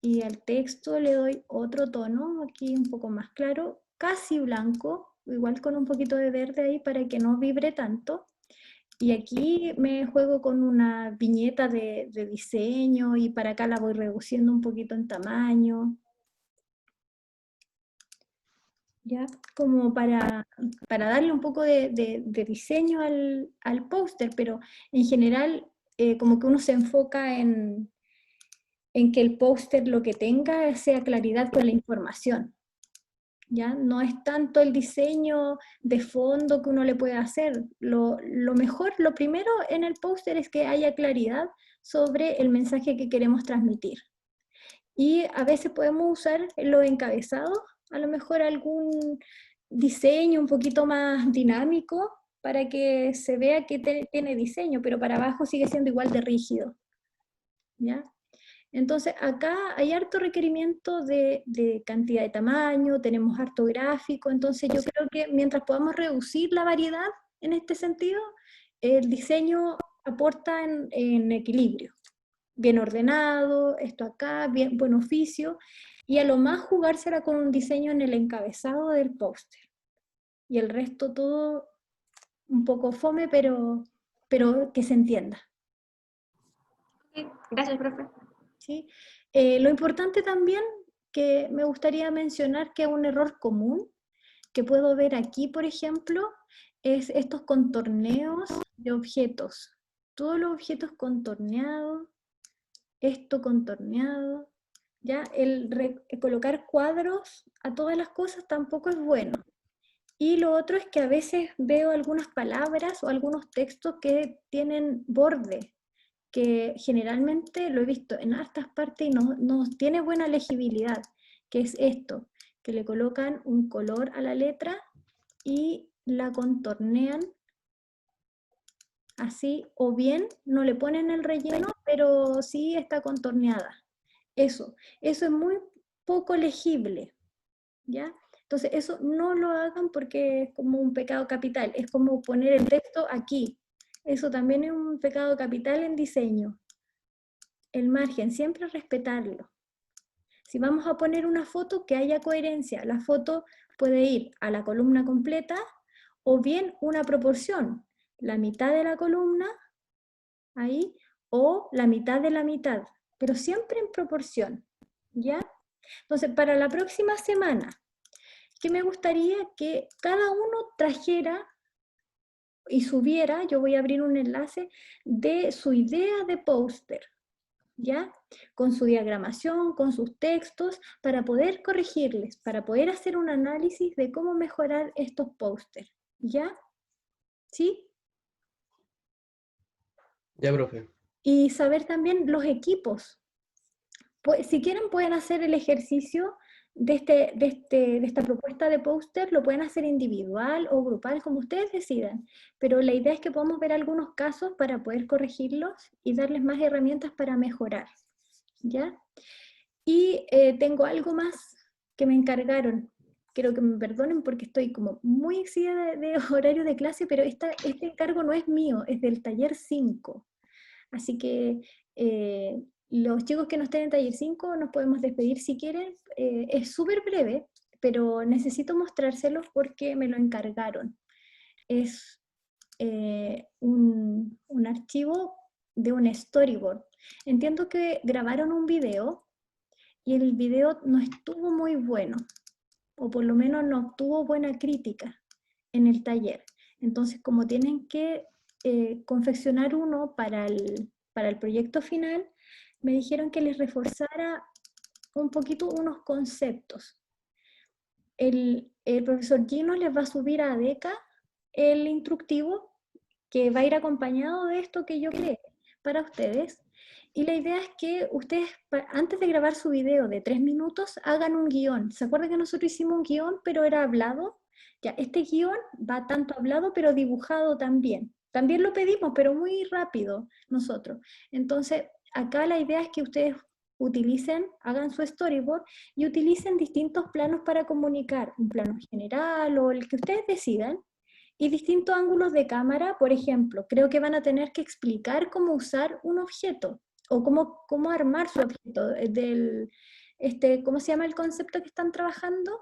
y al texto le doy otro tono, aquí un poco más claro, casi blanco, igual con un poquito de verde ahí para que no vibre tanto. Y aquí me juego con una viñeta de diseño y para acá la voy reduciendo un poquito en tamaño. ¿ya? Como para darle un poco de diseño al póster, pero en general como que uno se enfoca en que el póster lo que tenga sea claridad con la información, ¿ya? No es tanto el diseño de fondo que uno le puede hacer. Lo mejor, lo primero en el póster es que haya claridad sobre el mensaje que queremos transmitir. Y a veces podemos usar los encabezados, a lo mejor algún diseño un poquito más dinámico para que se vea que tiene diseño, pero para abajo sigue siendo igual de rígido, ¿ya? Entonces acá hay harto requerimiento de cantidad de tamaño, tenemos harto gráfico, entonces yo creo que mientras podamos reducir la variedad en este sentido, el diseño aporta en equilibrio. Bien ordenado, esto acá, bien, buen oficio, y a lo más jugársela con un diseño en el encabezado del póster. Y el resto todo un poco fome, pero que se entienda. Ok, gracias, profe. ¿Sí? Lo importante también que me gustaría mencionar que es un error común que puedo ver aquí, por ejemplo, es estos contorneos de objetos. Todos los objetos contorneados, esto contorneado, ¿ya? Colocar cuadros a todas las cosas tampoco es bueno. Y lo otro es que a veces veo algunas palabras o algunos textos que tienen borde, que generalmente lo he visto en hartas partes y no tiene buena legibilidad, que es esto, que le colocan un color a la letra y la contornean así, o bien no le ponen el relleno, pero sí está contorneada. Eso es muy poco legible, ¿ya? Entonces eso no lo hagan porque es como un pecado capital, es como poner el texto aquí. Eso también es un pecado capital en diseño. El margen, siempre respetarlo. Si vamos a poner una foto, que haya coherencia. La foto puede ir a la columna completa o bien una proporción. La mitad de la columna, ahí, o la mitad de la mitad, pero siempre en proporción, ¿ya? Entonces, para la próxima semana, ¿qué me gustaría? Que cada uno trajera y subiera, yo voy a abrir un enlace, de su idea de póster, ¿ya? Con su diagramación, con sus textos, para poder corregirles, para poder hacer un análisis de cómo mejorar estos pósters, ¿ya? ¿Sí? Ya, profe. Y saber también los equipos. Pues, si quieren pueden hacer el ejercicio de esta propuesta de póster, lo pueden hacer individual o grupal, como ustedes decidan, pero la idea es que podamos ver algunos casos para poder corregirlos y darles más herramientas para mejorar, ¿ya? Y tengo algo más que me encargaron, quiero que me perdonen porque estoy como muy excedida de horario de clase, pero este encargo no es mío, es del taller 5. Así que los chicos que no estén en taller 5 nos podemos despedir si quieren. Es súper breve, pero necesito mostrárselos porque me lo encargaron. Es un archivo de un storyboard. Entiendo que grabaron un video y el video no estuvo muy bueno, o por lo menos no obtuvo buena crítica en el taller. Entonces, como tienen que confeccionar uno para el proyecto final, me dijeron que les reforzara un poquito unos conceptos. El profesor Gino les va a subir a Adeca el instructivo que va a ir acompañado de esto que yo creé para ustedes. Y la idea es que ustedes, antes de grabar su video de 3 minutos, hagan un guión. ¿Se acuerdan que nosotros hicimos un guión, pero era hablado? Ya, este guión va tanto hablado, pero dibujado también. También lo pedimos, pero muy rápido nosotros. Entonces, acá la idea es que ustedes utilicen, hagan su storyboard y utilicen distintos planos para comunicar. Un plano general o el que ustedes decidan. Y distintos ángulos de cámara, por ejemplo, creo que van a tener que explicar cómo usar un objeto o cómo armar su objeto. ¿Cómo se llama el concepto que están trabajando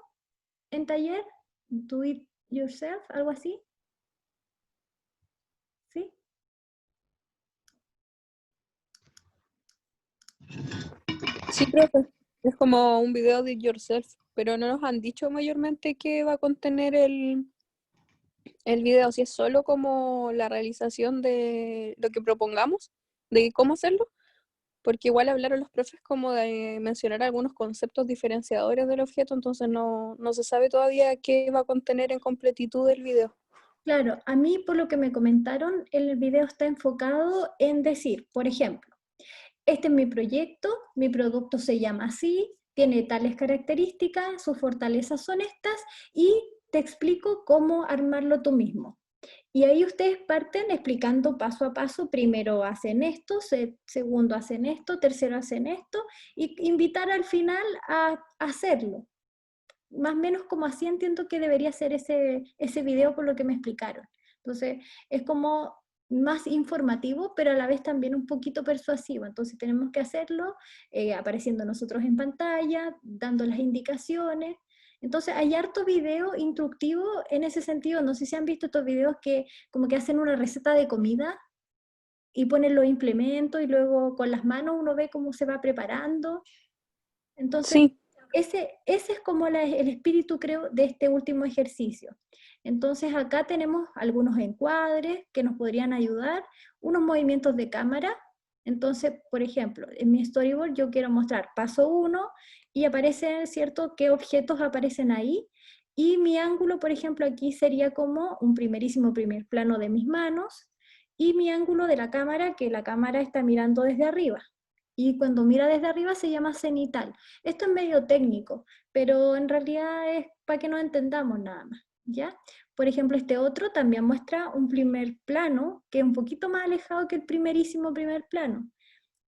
en taller? Do it yourself, algo así. ¿Sí? Sí, profe. Es como un video de yourself, pero no nos han dicho mayormente qué va a contener el video, si es solo como la realización de lo que propongamos, de cómo hacerlo, porque igual hablaron los profes como de mencionar algunos conceptos diferenciadores del objeto, entonces no se sabe todavía qué va a contener en completitud el video. Claro, a mí por lo que me comentaron, el video está enfocado en decir, por ejemplo, este es mi proyecto, mi producto se llama así, tiene tales características, sus fortalezas son estas, y te explico cómo armarlo tú mismo. Y ahí ustedes parten explicando paso a paso, primero hacen esto, segundo hacen esto, tercero hacen esto, y invitar al final a hacerlo. Más o menos como así entiendo que debería ser ese video por lo que me explicaron. Entonces, es como más informativo, pero a la vez también un poquito persuasivo. Entonces tenemos que hacerlo apareciendo nosotros en pantalla, dando las indicaciones. Entonces hay harto video instructivo en ese sentido. No sé si han visto estos videos que como que hacen una receta de comida y ponen los implementos y luego con las manos uno ve cómo se va preparando. Entonces, Sí. ese es como el espíritu, creo, de este último ejercicio. Entonces, acá tenemos algunos encuadres que nos podrían ayudar, unos movimientos de cámara. Entonces, por ejemplo, en mi storyboard yo quiero mostrar paso 1 y aparece, ¿cierto?, qué objetos aparecen ahí. Y mi ángulo, por ejemplo, aquí sería como un primerísimo primer plano de mis manos y mi ángulo de la cámara, que la cámara está mirando desde arriba. Y cuando mira desde arriba se llama cenital. Esto es medio técnico, pero en realidad es para que nos entendamos nada más, ¿ya? Por ejemplo, este otro también muestra un primer plano que es un poquito más alejado que el primerísimo primer plano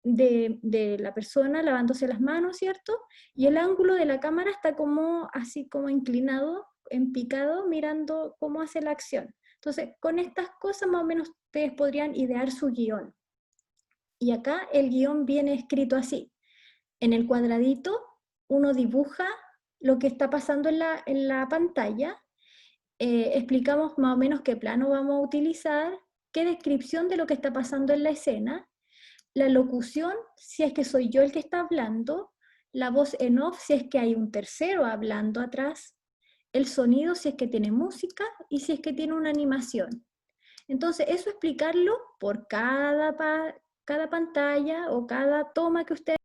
de la persona lavándose las manos, ¿cierto? Y el ángulo de la cámara está como así como inclinado, en picado, mirando cómo hace la acción. Entonces, con estas cosas más o menos ustedes podrían idear su guión. Y acá el guión viene escrito así. En el cuadradito uno dibuja lo que está pasando en la pantalla, explicamos más o menos qué plano vamos a utilizar, qué descripción de lo que está pasando en la escena, la locución, si es que soy yo el que está hablando, la voz en off, si es que hay un tercero hablando atrás, el sonido, si es que tiene música y si es que tiene una animación. Entonces, eso explicarlo por cada pantalla o cada toma que ustedes